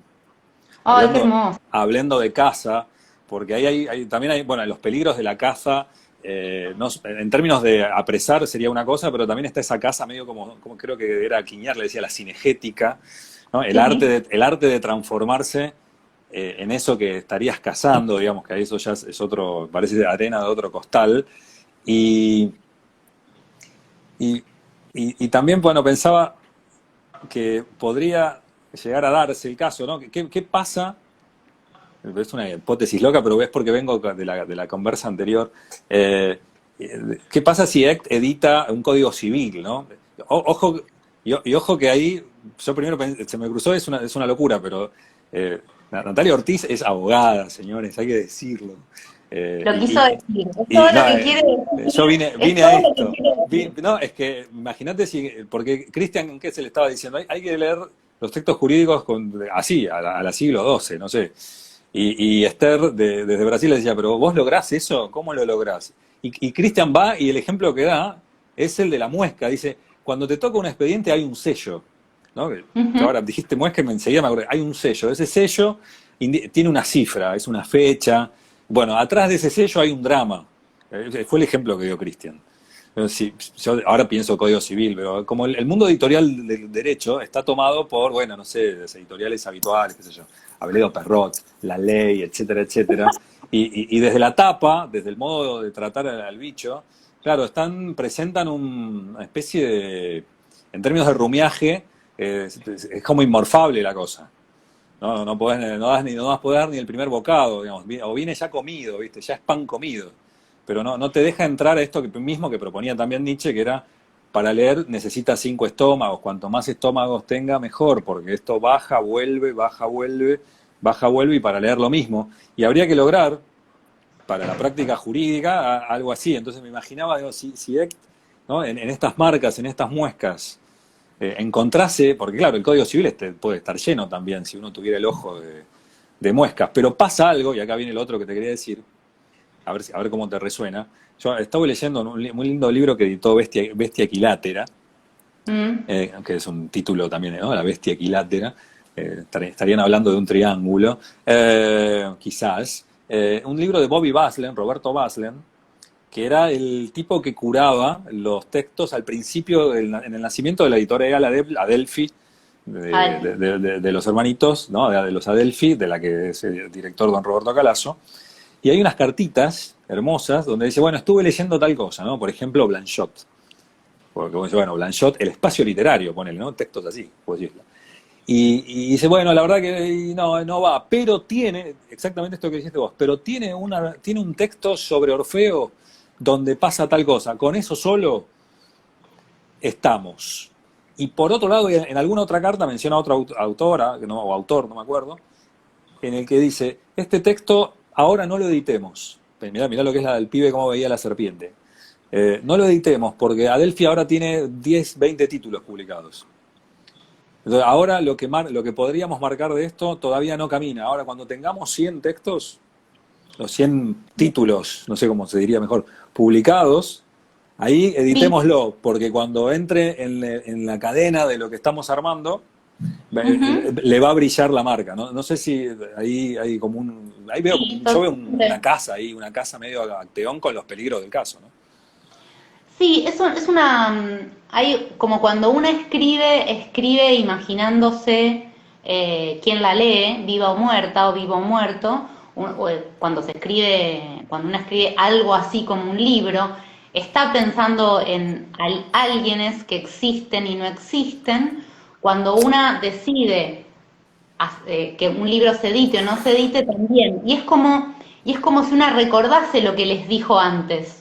Speaker 2: ¡ay, qué hermoso!
Speaker 3: hablando de caza, porque ahí también hay, bueno, los peligros de la caza, en términos de apresar sería una cosa, pero también está esa caza medio como creo que era Quiñar, le decía la cinegética, ¿no? El arte de transformarse en eso que estarías cazando, digamos, que eso ya es otro, parece arena de otro costal. Y también, bueno, pensaba que podría llegar a darse el caso, ¿no? ¿Qué pasa? Es una hipótesis loca, pero es porque vengo de la conversa anterior. ¿Qué pasa si ECT edita un código civil, ¿no? Ojo, y ojo que ahí, yo primero se me cruzó, es una locura, pero Natalia Ortiz es abogada, señores, hay que decirlo.
Speaker 2: Lo quiso decir, es
Speaker 3: y
Speaker 2: todo
Speaker 3: no,
Speaker 2: lo que quiere decir.
Speaker 3: yo
Speaker 2: Es
Speaker 3: vine
Speaker 2: todo
Speaker 3: a
Speaker 2: lo que
Speaker 3: esto.
Speaker 2: quiere decir.
Speaker 3: No, es que imagínate si, porque Cristian, ¿qué se le estaba diciendo? Hay que leer los textos jurídicos así, a la siglo XII, no sé. Y Esther desde Brasil le decía, pero vos lográs eso, ¿cómo lo lográs? Y Cristian va y el ejemplo que da es el de la muesca. Dice, cuando te toca un expediente hay un sello, ¿no? Que
Speaker 2: Ujú.
Speaker 3: ahora dijiste muesca y enseguida me acordé, hay un sello. Ese sello tiene una cifra, es una fecha. Bueno, atrás de ese sello hay un drama. Fue el ejemplo que dio Cristian. Pero sí, yo ahora pienso Código Civil, pero como el mundo editorial del derecho está tomado por, bueno, no sé, las editoriales habituales, qué sé yo, Abeledo Perrot, La Ley, etcétera, etcétera. Y desde la tapa, desde el modo de tratar al bicho, claro, presentan una especie de, en términos de rumiaje, es como inmorfable la cosa. No podés, no vas a poder dar ni el primer bocado, digamos, o viene ya comido, ¿viste? Ya es pan comido. Pero no te deja entrar a esto mismo que proponía también Nietzsche, que era, para leer necesitas 5 estómagos, cuanto más estómagos tenga, mejor, porque esto baja, vuelve, baja, vuelve, baja, vuelve, y para leer lo mismo. Y habría que lograr, para la práctica jurídica, algo así. Entonces me imaginaba, digo, si ¿no? En estas marcas, en estas muescas, encontrase, porque claro, el Código Civil puede estar lleno también, si uno tuviera el ojo de muescas, pero pasa algo, y acá viene el otro que te quería decir, a ver cómo te resuena. Yo estaba leyendo un muy lindo libro que editó Bestia Equilátera,
Speaker 2: Mm.
Speaker 3: que es un título también, ¿no? La Bestia Equilátera. Estarían hablando de un triángulo, quizás. Un libro de Bobby Baslen, Roberto Baslen, que era el tipo que curaba los textos al principio, en el nacimiento de la editorial Adelphi,
Speaker 2: Ay,
Speaker 3: de los hermanitos, ¿no? De los Adelphi, de la que es el director don Roberto Calasso. Y hay unas cartitas hermosas donde dice, bueno, estuve leyendo tal cosa, ¿no? Por ejemplo, Blanchot. Porque, bueno, Blanchot, el espacio literario, ponele, ¿no? Textos así, poesía. Y dice, bueno, la verdad que no va, pero tiene, exactamente esto que dijiste vos, pero tiene un texto sobre Orfeo donde pasa tal cosa. Con eso solo estamos. Y por otro lado, en alguna otra carta menciona a otra autora, o autor, no me acuerdo, en el que dice, este texto ahora no lo editemos. Mirá lo que es la del pibe, cómo veía la serpiente. No lo editemos, porque Adelphi ahora tiene 10, 20 títulos publicados. Entonces, ahora lo que podríamos marcar de esto todavía no camina. Ahora, cuando tengamos 100 textos, los 100 títulos, no sé cómo se diría mejor, publicados, ahí
Speaker 2: sí.
Speaker 3: editémoslo, porque cuando entre en la cadena de lo que estamos armando,
Speaker 2: Ujú.
Speaker 3: le va a brillar la marca, ¿no? No sé si ahí hay como ahí veo
Speaker 2: Sí,
Speaker 3: yo veo una
Speaker 2: totalmente.
Speaker 3: casa ahí, una casa medio acteón con los peligros del caso, ¿no?
Speaker 2: Sí, es una, hay como cuando uno escribe imaginándose quién la lee, viva o muerta o vivo o muerto, cuando cuando uno escribe algo así como un libro, está pensando en alguienes que existen y no existen. Cuando una decide que un libro se edite o no se edite también, y es como si una recordase lo que les dijo antes.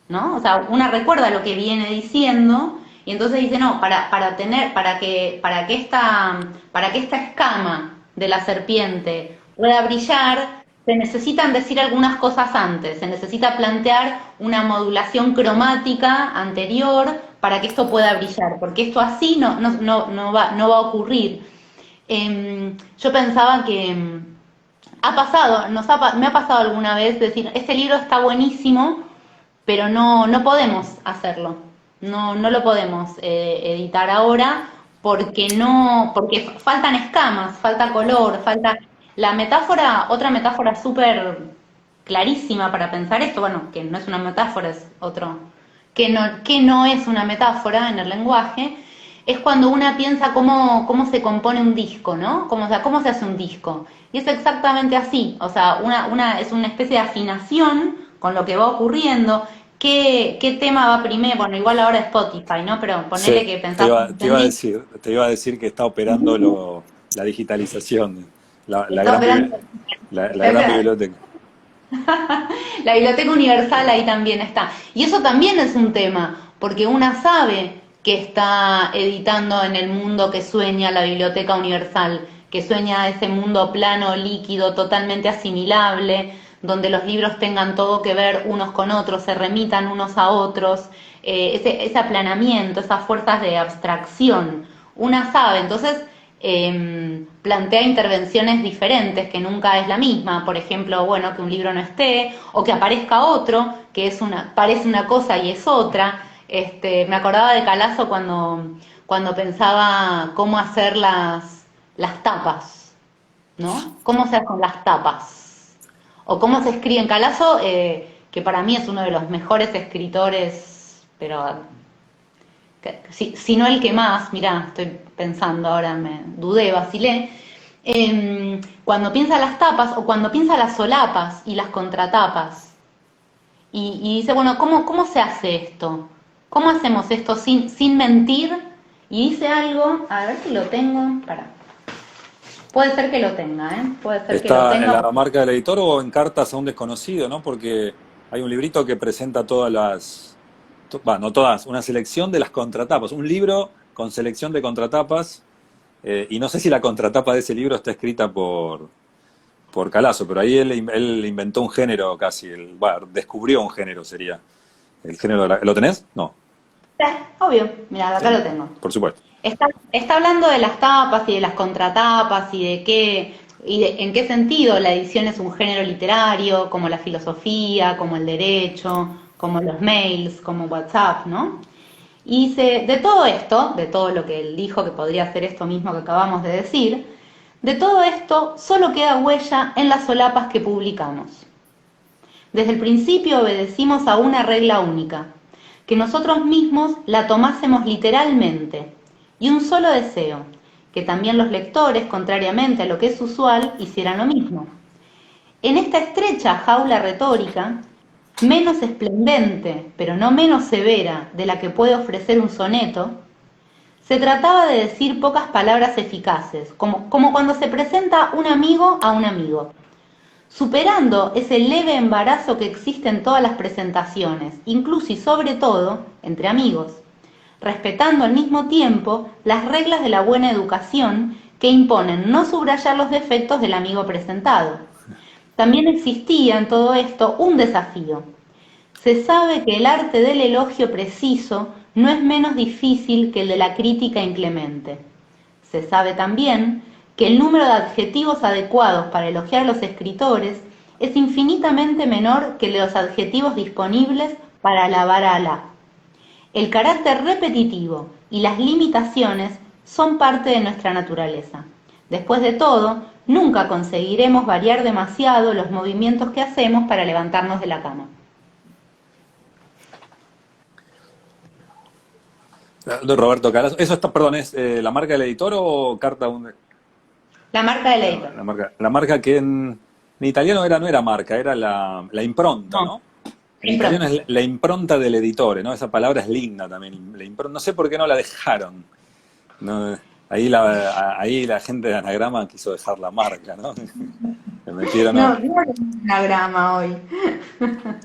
Speaker 2: ¿No? O sea, una recuerda lo que viene diciendo y entonces dice, no, para que esta escama de la serpiente pueda brillar, se necesitan decir algunas cosas antes, se necesita plantear una modulación cromática anterior para que esto pueda brillar, porque esto así no va a ocurrir. Yo pensaba que ha pasado, me ha pasado alguna vez decir, este libro está buenísimo, pero no podemos hacerlo. No lo podemos editar ahora porque faltan escamas, falta color, falta la metáfora, otra metáfora súper clarísima para pensar esto, bueno, que no es una metáfora, es otro, que no es una metáfora en el lenguaje, es cuando una piensa cómo se compone un disco, ¿no? O sea, cómo se hace un disco. Y es exactamente así, o sea, es una especie de afinación con lo que va ocurriendo. ¿Qué tema va primero? Bueno, igual ahora Spotify, ¿no? Pero ponele
Speaker 3: Sí,
Speaker 2: que pensamos en disco.
Speaker 3: te iba a decir que está operando la digitalización, la
Speaker 2: Está
Speaker 3: gran,
Speaker 2: operando.
Speaker 3: la gran biblioteca.
Speaker 2: La Biblioteca Universal ahí también está. Y eso también es un tema, porque una sabe que está editando en el mundo que sueña la Biblioteca Universal, que sueña ese mundo plano, líquido, totalmente asimilable, donde los libros tengan todo que ver unos con otros, se remitan unos a otros, ese aplanamiento, esas fuerzas de abstracción. Una sabe, entonces plantea intervenciones diferentes, que nunca es la misma. Por ejemplo, bueno, que un libro no esté, o que aparezca otro, que parece una cosa y es otra. Me acordaba de Calazo cuando pensaba cómo hacer las tapas, ¿no? ¿Cómo se hacen las tapas? O cómo se escribe en Calazo, que para mí es uno de los mejores escritores, pero si no el que más, mirá, estoy pensando ahora, me dudé, vacilé, cuando piensa las tapas o cuando piensa las solapas y las contratapas, y dice, bueno, ¿cómo se hace esto? ¿Cómo hacemos esto sin mentir? Y dice algo, a ver si lo tengo, puede ser que lo tenga, ¿eh? Puede ser que lo
Speaker 3: ¿Está en
Speaker 2: tenga.
Speaker 3: la marca del editor o en Cartas a un desconocido, ¿no? Porque hay un librito que presenta todas no todas, una selección de las contratapas, un libro con selección de contratapas, y no sé si la contratapa de ese libro está escrita por Calazo, pero ahí él inventó un género casi, descubrió un género sería. El género ¿lo tenés? No,
Speaker 2: Obvio, mira, acá lo tengo.
Speaker 3: por supuesto.
Speaker 2: Está hablando de las tapas y de las contratapas y de en qué sentido la edición es un género literario, como la filosofía, como el derecho, como los mails, como WhatsApp, ¿no? Y dice, de todo esto, de todo lo que él dijo, que podría ser esto mismo que acabamos de decir, de todo esto solo queda huella en las solapas que publicamos. Desde el principio obedecimos a una regla única, que nosotros mismos la tomásemos literalmente, y un solo deseo, que también los lectores, contrariamente a lo que es usual, hicieran lo mismo. En esta estrecha jaula retórica, menos esplendente, pero no menos severa de la que puede ofrecer un soneto, se trataba de decir pocas palabras eficaces, como cuando se presenta un amigo a un amigo, superando ese leve embarazo que existe en todas las presentaciones, incluso y sobre todo entre amigos, respetando al mismo tiempo las reglas de la buena educación que imponen no subrayar los defectos del amigo presentado. También existía en todo esto un desafío. Se sabe que el arte del elogio preciso no es menos difícil que el de la crítica inclemente. Se sabe también que el número de adjetivos adecuados para elogiar a los escritores es infinitamente menor que el de los adjetivos disponibles para alabar a Alá. El carácter repetitivo y las limitaciones son parte de nuestra naturaleza. Después de todo, nunca conseguiremos variar demasiado los movimientos que hacemos para levantarnos de la cama.
Speaker 3: De Roberto Calazo. ¿Eso está, perdón, es la marca del editor o carta un...
Speaker 2: La marca del editor.
Speaker 3: La marca que en italiano no era marca, era la impronta, ¿no? En italiano es la impronta del editore, ¿no? Esa palabra es linda también. No sé por qué no la dejaron. No, ahí la gente de Anagrama quiso dejar la marca, ¿no? Le metieron,
Speaker 2: no Anagrama hoy.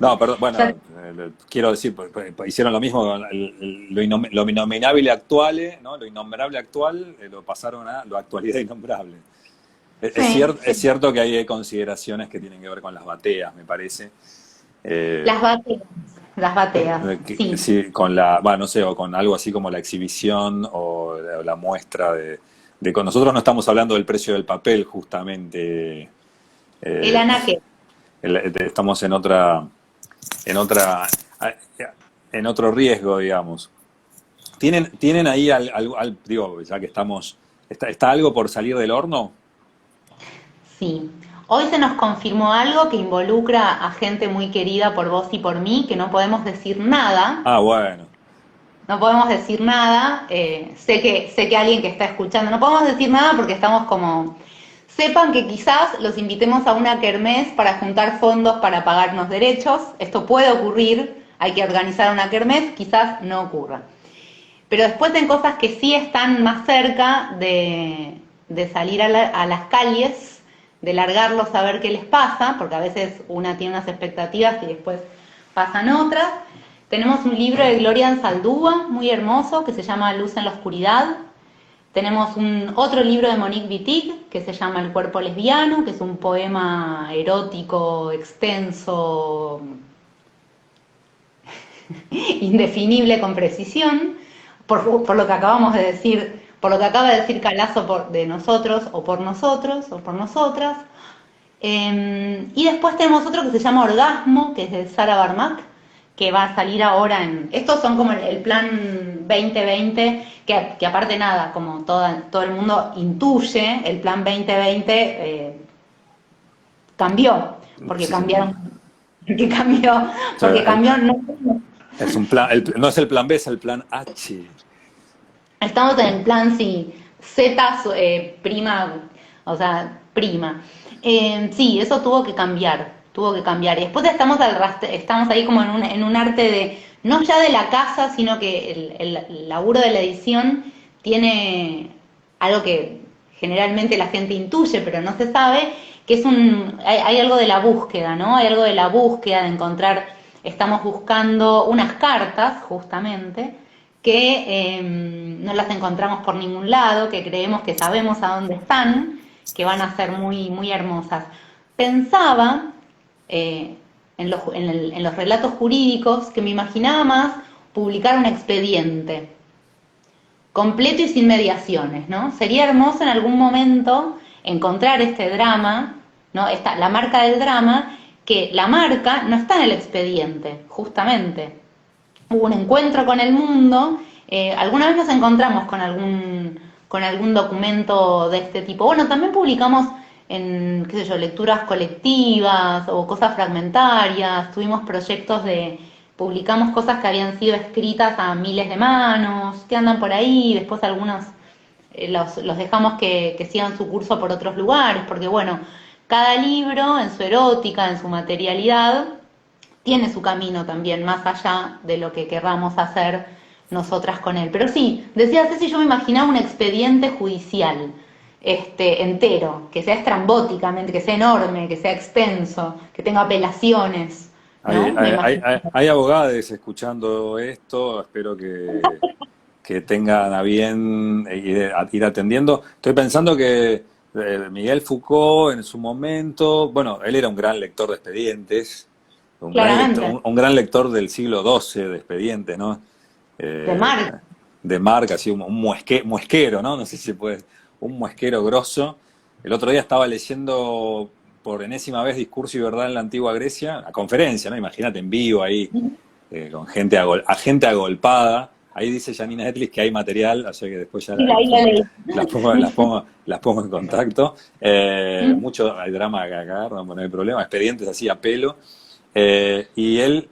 Speaker 3: No, perdón, bueno, quiero decir, hicieron lo mismo con lo innominable actual, ¿no? Lo innombrable actual, lo pasaron a lo actualidad innombrable. Es cierto que hay consideraciones que tienen que ver con las bateas, me parece.
Speaker 2: Las bateas, sí.
Speaker 3: Sí, con no sé, o con algo así como la exhibición o la muestra nosotros no estamos hablando del precio del papel, justamente.
Speaker 2: El anaque.
Speaker 3: Estamos en otro riesgo, digamos. ¿Tienen ahí digo, ya que está algo por salir del horno?
Speaker 2: Sí. Hoy se nos confirmó algo que involucra a gente muy querida por vos y por mí, que no podemos decir nada.
Speaker 3: Ah, bueno.
Speaker 2: No podemos decir nada. Sé que alguien que está escuchando, no podemos decir nada porque estamos como... Sepan que quizás los invitemos a una kermés para juntar fondos para pagarnos derechos. Esto puede ocurrir, hay que organizar una kermés, quizás no ocurra. Pero después en cosas que sí están más cerca de salir a las calles, de largarlos a ver qué les pasa, porque a veces una tiene unas expectativas y después pasan otras. Tenemos un libro de Gloria Anzaldúa, muy hermoso, que se llama Luz en la oscuridad. Tenemos otro libro de Monique Wittig, que se llama El cuerpo lesbiano, que es un poema erótico, extenso, indefinible con precisión, por lo que acabamos de decir, por lo que acaba de decir Calazo de nosotros, o por nosotros, o por nosotras. Y después tenemos otro que se llama Orgasmo, que es de Sara Barmak, que va a salir ahora estos son como el plan 2020, que aparte nada, como todo el mundo intuye, el plan 2020 cambió, porque
Speaker 3: Sí.
Speaker 2: cambiaron, porque cambió,
Speaker 3: Es un plan, no es el plan B, es el plan H.
Speaker 2: estamos en el plan, sí, Z prima, o sea, prima. Sí, eso tuvo que cambiar. Y después estamos ahí como en un arte de, no ya de la casa, sino que el laburo de la edición tiene algo que generalmente la gente intuye, pero no se sabe, que hay algo de la búsqueda, ¿no? Hay algo de la búsqueda de encontrar, estamos buscando unas cartas, justamente, que no las encontramos por ningún lado, que creemos que sabemos a dónde están, que van a ser muy, muy hermosas. Pensaba en los relatos jurídicos que me imaginaba más publicar un expediente completo y sin mediaciones, ¿no? Sería hermoso en algún momento encontrar este drama, ¿no? La marca del drama, que la marca no está en el expediente, justamente. Hubo un encuentro con el mundo, alguna vez nos encontramos con algún documento de este tipo. Bueno, también publicamos en, qué sé yo, lecturas colectivas o cosas fragmentarias, tuvimos proyectos publicamos cosas que habían sido escritas a miles de manos, que andan por ahí, después algunos los dejamos que sigan su curso por otros lugares, porque bueno, cada libro en su erótica, en su materialidad, tiene su camino también, más allá de lo que querramos hacer nosotras con él. Pero sí, decía Ceci, yo me imaginaba un expediente judicial entero, que sea estrambóticamente, que sea enorme, que sea extenso, que tenga apelaciones, ¿no?
Speaker 3: Hay abogados escuchando esto, espero que tengan a bien ir atendiendo. Estoy pensando que Miguel Foucault en su momento, bueno, él era un gran lector de expedientes, un gran lector del siglo XII de expedientes, ¿no?
Speaker 2: De Marc.
Speaker 3: De Marc, así un muesquero, ¿no? No sé si se puede, un muesquero grosso. El otro día estaba leyendo por enésima vez Discurso y Verdad en la Antigua Grecia, a conferencia, ¿no? Imagínate, en vivo ahí, con gente agolpada. Ahí dice Janina Etlis que hay material, así que después ya las pongo en contacto. Mucho hay drama acá, no hay problema, expedientes así a pelo. Y él,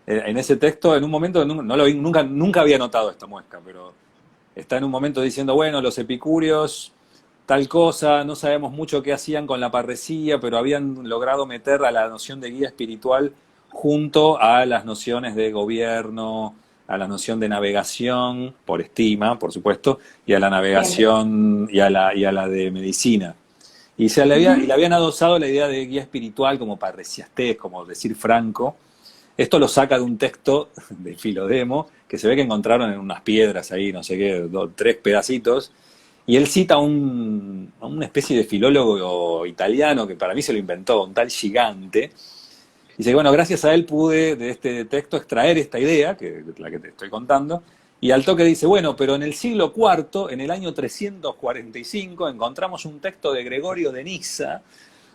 Speaker 3: en ese texto, en un momento, nunca había notado esta muesca, pero está en un momento diciendo, bueno, los epicúreos, tal cosa, no sabemos mucho qué hacían con la parresía, pero habían logrado meter a la noción de guía espiritual junto a las nociones de gobierno, a la noción de navegación, por estima, por supuesto, y a la navegación y a la de medicina. Y le habían adosado la idea de guía espiritual como parresiastés, como decir Franco. Esto lo saca de un texto de Filodemo, que se ve que encontraron en unas piedras ahí, no sé qué, 3 pedacitos, y él cita a una especie de filólogo italiano, que para mí se lo inventó, un tal Gigante. Dice, bueno, gracias a él pude de este texto extraer esta idea, la que te estoy contando, y al toque dice, bueno, pero en el siglo IV, en el año 345, encontramos un texto de Gregorio de Nisa,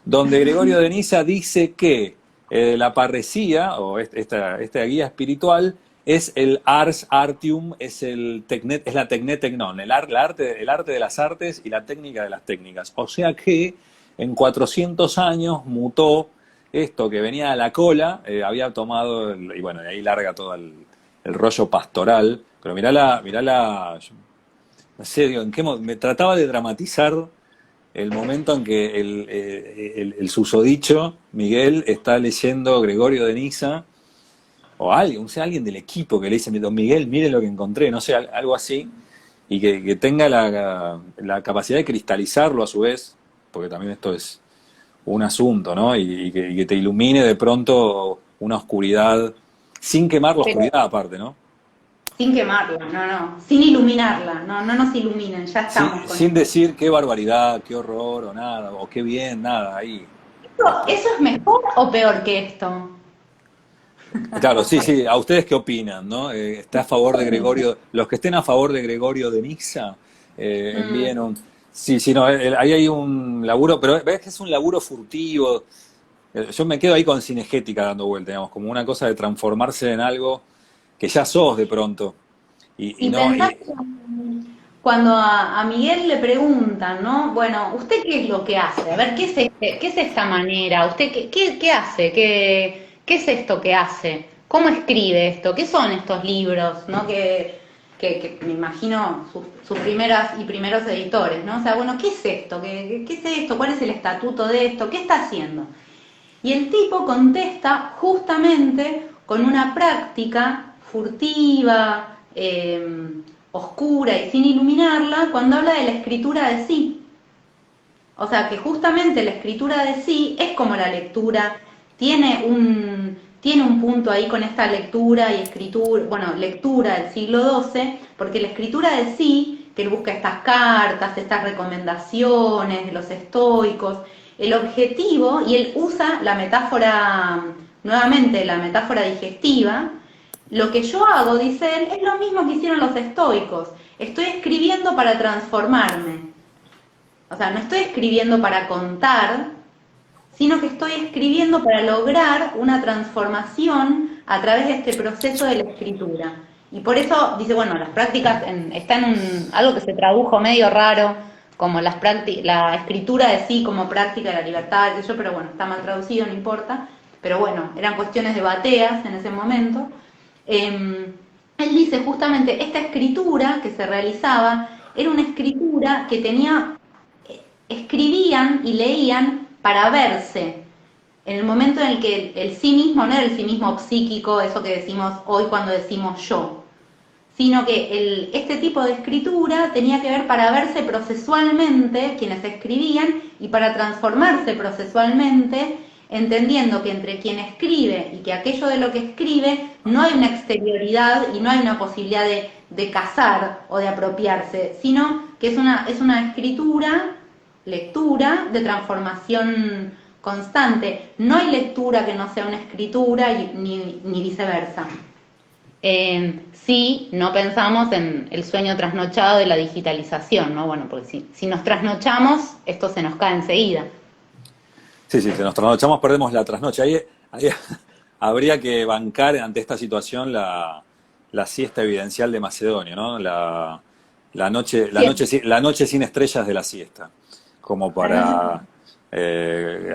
Speaker 3: donde Gregorio de Nisa dice que la parresía, o esta guía espiritual, es el ars artium, es la tecne tecnon, el arte de las artes y la técnica de las técnicas. O sea que en 400 años mutó esto que venía a la cola, había tomado, y bueno, de ahí larga todo el rollo pastoral, pero mirá no sé, digo, me trataba de dramatizar el momento en que el susodicho Miguel está leyendo Gregorio de Nisa, o alguien del equipo que le dice, don Miguel, mire lo que encontré, no sé, algo así, y que tenga la capacidad de cristalizarlo a su vez, porque también esto es un asunto, ¿no? Y que te ilumine de pronto una oscuridad, sin quemar la
Speaker 2: Pero
Speaker 3: oscuridad aparte, ¿no?
Speaker 2: sin quemarla, no, sin iluminarla, no nos iluminen, ya estamos con
Speaker 3: Sin
Speaker 2: esto.
Speaker 3: decir qué barbaridad, qué horror o nada, o qué bien, nada, ahí. Este,
Speaker 2: ¿Eso es mejor o peor que esto?
Speaker 3: claro, sí, sí, ¿a ustedes qué opinan, no? ¿Está a favor de Gregorio? Los que estén a favor de Gregorio de Niza,
Speaker 2: Mm,
Speaker 3: envíen un... Sí, sí, no, ahí hay un laburo, pero ves que es un laburo furtivo. Yo me quedo ahí con cinegética dando vuelta, digamos, como una cosa de transformarse en algo que ya sos de pronto. Y
Speaker 2: Y
Speaker 3: no,
Speaker 2: pensás que cuando a Miguel le preguntan, ¿no? Bueno, ¿usted qué es lo que hace? A ver, qué es esta manera? ¿Usted qué hace? ¿Qué es esto que hace? ¿Cómo escribe esto? ¿Qué son estos libros? ¿No? Que me imagino sus primeros editores, ¿no? O sea, bueno, ¿qué es esto? ¿Qué es esto? ¿Cuál es el estatuto de esto? ¿Qué está haciendo? Y el tipo contesta justamente con una práctica furtiva, oscura y sin iluminarla cuando habla de la escritura de sí. O sea que justamente la escritura de sí es como la lectura, tiene un punto ahí con esta lectura y escritura, bueno, lectura del siglo XII, porque la escritura de sí, que él busca estas cartas, estas recomendaciones de los estoicos, el objetivo, y él usa la metáfora, nuevamente la metáfora digestiva, lo que yo hago, dice él, es lo mismo que hicieron los estoicos, estoy escribiendo para transformarme. O sea, no estoy escribiendo para contar, sino que estoy escribiendo para lograr una transformación a través de este proceso de la escritura. Y por eso dice, bueno, las prácticas están en algo que se tradujo medio raro, como la escritura de sí como práctica de la libertad, qué sé yo, pero bueno, está mal traducido, no importa. Pero bueno, eran cuestiones de bateas en ese momento. Él dice justamente, esta escritura que se realizaba era una escritura que tenía, escribían y leían para verse. En el momento en el que el sí mismo no era el sí mismo psíquico, eso que decimos hoy cuando decimos yo, sino que este tipo de escritura tenía que ver para verse procesualmente quienes escribían y para transformarse procesualmente, entendiendo que entre quien escribe y que aquello de lo que escribe no hay una exterioridad y no hay una posibilidad de cazar o de apropiarse, sino que es una escritura, lectura de transformación constante. No hay lectura que no sea una escritura ni viceversa. Sí, no pensamos en el sueño trasnochado de la digitalización, ¿no? Bueno, porque si nos trasnochamos, esto se nos cae enseguida.
Speaker 3: sí, sí, si nos trasnochamos perdemos la trasnoche. Ahí habría que bancar ante esta situación la siesta evidencial de Macedonio, ¿no?
Speaker 2: Bien,
Speaker 3: La noche sin estrellas de la siesta, como
Speaker 2: la noche.
Speaker 3: para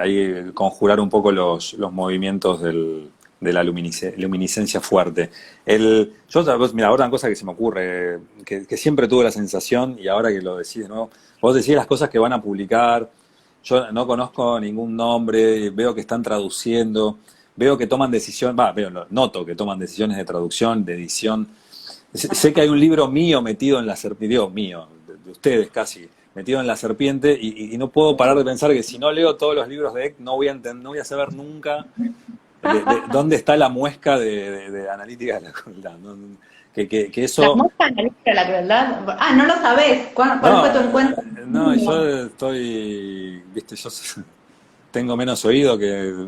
Speaker 3: ahí conjurar un poco los movimientos de la luminiscencia fuerte. Mira, ahora una cosa que se me ocurre, que siempre tuve la sensación, y ahora que lo decís de nuevo, vos decís las cosas que van a publicar, yo no conozco ningún nombre, veo que están traduciendo, veo que toman decisiones, noto que toman decisiones de traducción, de edición. Sé que hay un libro mío metido en la serpiente, digo mío, de ustedes casi, metido en la serpiente, y no puedo parar de pensar que si no leo todos los libros de Eck, no voy a saber nunca de dónde está la muesca de analítica de la crueldad, ¿no? Que
Speaker 2: La
Speaker 3: eso...
Speaker 2: mosca analítica, la crueldad. Ah, no lo sabés. ¿Cuál fue tu
Speaker 3: No,
Speaker 2: encuentro?
Speaker 3: no, yo estoy, viste, tengo menos oído que...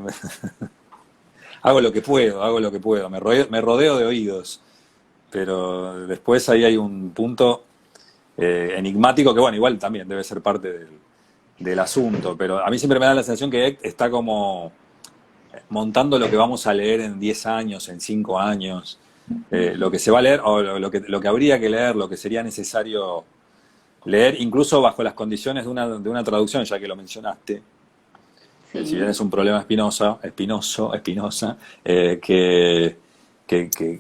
Speaker 3: hago lo que puedo, me rodeo de oídos, pero después ahí hay un punto enigmático que, bueno, igual también debe ser parte del asunto, pero a mí siempre me da la sensación que Eck está como montando lo que vamos a leer en 10 años, en 5 años, lo que se va a leer, o lo que habría que leer, lo que sería necesario leer, incluso bajo las condiciones de una traducción, ya que lo mencionaste, si bien
Speaker 2: Sí.
Speaker 3: es un problema espinosa, que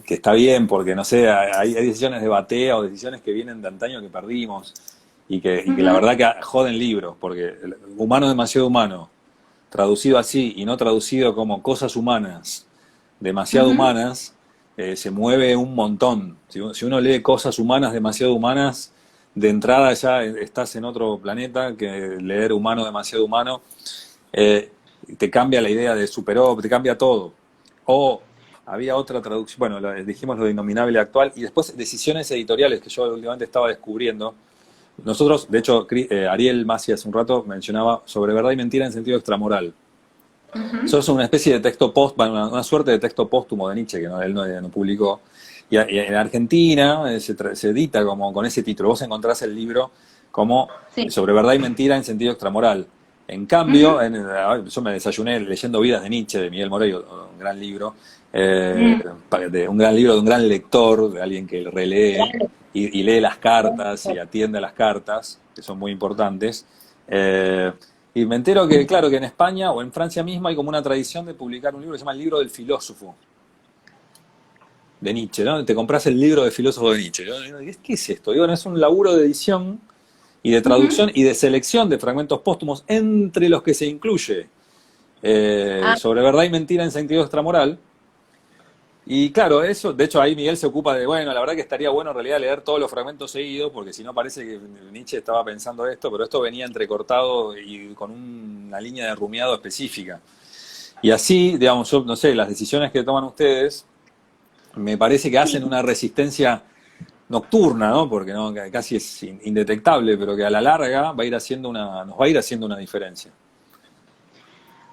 Speaker 3: está bien, porque no sé, hay decisiones de batea o decisiones que vienen de antaño que perdimos, y que la
Speaker 2: Ujú,
Speaker 3: verdad que joden libros, porque el humano es demasiado humano, traducido así y no traducido como cosas humanas, demasiado
Speaker 2: ujú.
Speaker 3: humanas, se mueve un montón. Si uno lee cosas humanas demasiado humanas, de entrada ya estás en otro planeta, que leer humano demasiado humano te cambia la idea de superó, te cambia todo. O había otra traducción, bueno, dijimos lo de Innominable Actual, y después decisiones editoriales que yo últimamente estaba descubriendo. Nosotros, de hecho, Ariel Masi hace un rato mencionaba sobre verdad y mentira en sentido extramoral. Eso es una especie de texto una suerte de texto póstumo de Nietzsche que él no publicó. Y en Argentina se edita como con ese título. Vos encontrás el libro como sobre verdad y mentira en sentido extramoral. En cambio, yo me desayuné leyendo Vidas de Nietzsche, de Miguel Morello, un gran libro, un gran libro de un gran lector, de alguien que relee y lee las cartas y atiende a las cartas, que son muy importantes. Y me entero que, claro, que en España o en Francia misma hay como una tradición de publicar un libro que se llama El libro del filósofo, de Nietzsche, ¿no? Te compras el libro del filósofo de Nietzsche. ¿Qué es esto? Digo, no, es un laburo de edición y de traducción y de selección de fragmentos póstumos, entre los que se incluye sobre verdad y mentira en sentido extramoral. Y claro, eso, de hecho ahí Miguel se ocupa de, bueno, la verdad que estaría bueno en realidad leer todos los fragmentos seguidos, porque si no parece que Nietzsche estaba pensando esto, pero esto venía entrecortado y con una línea de rumiado específica. Y así, digamos, yo no sé, las decisiones que toman ustedes, me parece que hacen una resistencia nocturna, ¿no? Porque no, casi es indetectable, pero que a la larga nos va a ir haciendo una diferencia.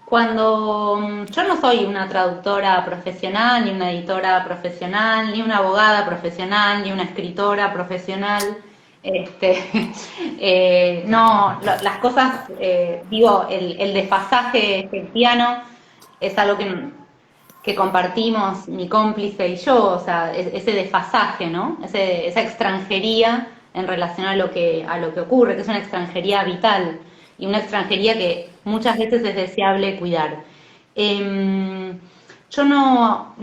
Speaker 2: Cuando yo no soy una traductora profesional, ni una editora profesional, ni una abogada profesional, ni una escritora profesional, no, las cosas, digo, el desfasaje hegeliano es algo que compartimos mi cómplice y yo, o sea, ese desfasaje, ¿no? Esa extranjería en relación a lo que ocurre, que es una extranjería vital y una extranjería que muchas veces es deseable cuidar. Yo no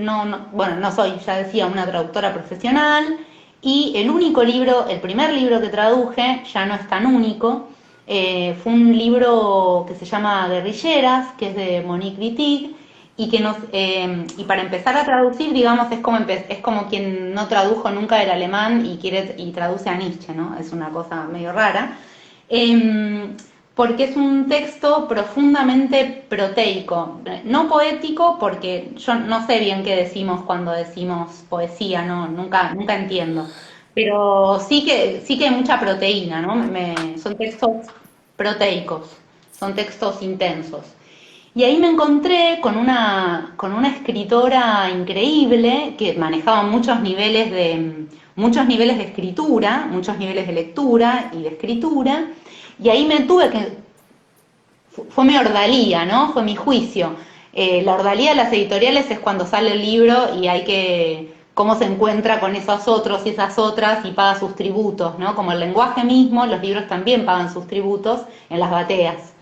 Speaker 2: soy, ya decía, una traductora profesional, y el primer libro que traduje, ya no es tan único, fue un libro que se llama Guerrilleras, que es de Monique Wittig, y y para empezar a traducir, digamos, es como quien no tradujo nunca el alemán y traduce a Nietzsche, ¿no? Es una cosa medio rara. Porque es un texto profundamente proteico, no poético, porque yo no sé bien qué decimos cuando decimos poesía, no, nunca entiendo, pero sí que hay mucha proteína, ¿no? Son textos proteicos, son textos intensos. Y ahí me encontré con una escritora increíble que manejaba muchos niveles de escritura, muchos niveles de lectura y de escritura. Y ahí fue mi ordalía, ¿no? Fue mi juicio. La ordalía de las editoriales es cuando sale el libro y cómo se encuentra con esos otros y esas otras y paga sus tributos, ¿no? Como el lenguaje mismo, los libros también pagan sus tributos en las bateas.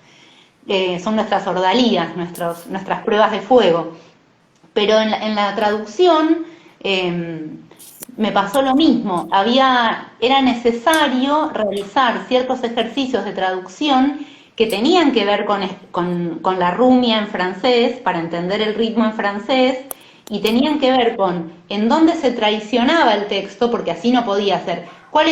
Speaker 2: Son nuestras ordalías, nuestras pruebas de fuego. Pero en la traducción me pasó lo mismo. Era necesario realizar ciertos ejercicios de traducción que tenían que ver con la rumia en francés, para entender el ritmo en francés, y tenían que ver con en dónde se traicionaba el texto, porque así no podía ser. ¿Cuál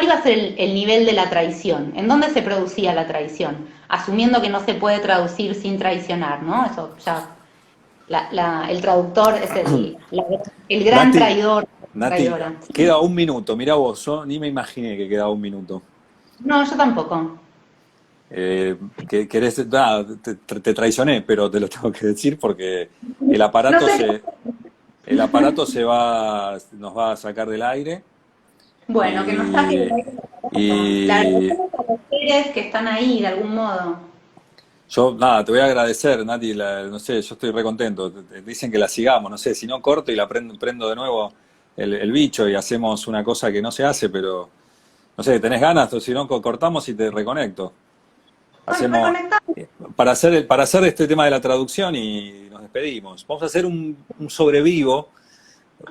Speaker 2: iba a ser el nivel de la traición? ¿En dónde se producía la traición? Asumiendo que no se puede traducir sin traicionar, ¿no? Eso ya... el traductor es el gran
Speaker 3: Nati,
Speaker 2: traidor.
Speaker 3: Nati, queda un minuto. Mirá vos, yo ni me imaginé que quedaba un minuto.
Speaker 2: No, yo tampoco.
Speaker 3: Te traicioné, pero te lo tengo que decir porque el
Speaker 2: No
Speaker 3: aparato
Speaker 2: sé.
Speaker 3: nos va a sacar del aire
Speaker 2: Bueno, que nos saque de
Speaker 3: y,
Speaker 2: ahí. Le
Speaker 3: y
Speaker 2: agradecemos a los seres que están ahí de algún modo.
Speaker 3: yo, nada, te voy a agradecer, Nati, no sé, yo estoy re contento. Dicen que la sigamos, no sé, si no corto y la prendo de nuevo el bicho y hacemos una cosa que no se hace, pero no sé, ¿tenés ganas? O si no, cortamos y te reconecto.
Speaker 2: Bueno,
Speaker 3: Hacemos
Speaker 2: reconectamos.
Speaker 3: para hacer este tema de la traducción y nos despedimos. Vamos a hacer un sobrevivo.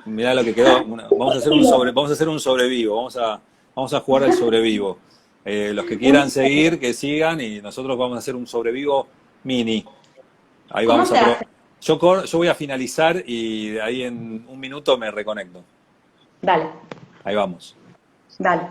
Speaker 3: Mirá lo que quedó. Vamos a hacer un sobrevivo. Vamos a jugar al sobrevivo. Los que quieran seguir, que sigan, y nosotros vamos a hacer un sobrevivo mini. Ahí
Speaker 2: ¿Cómo
Speaker 3: vamos
Speaker 2: se hace?
Speaker 3: yo voy a finalizar y de ahí en un minuto me reconecto.
Speaker 2: Dale,
Speaker 3: Ahí vamos.
Speaker 2: dale.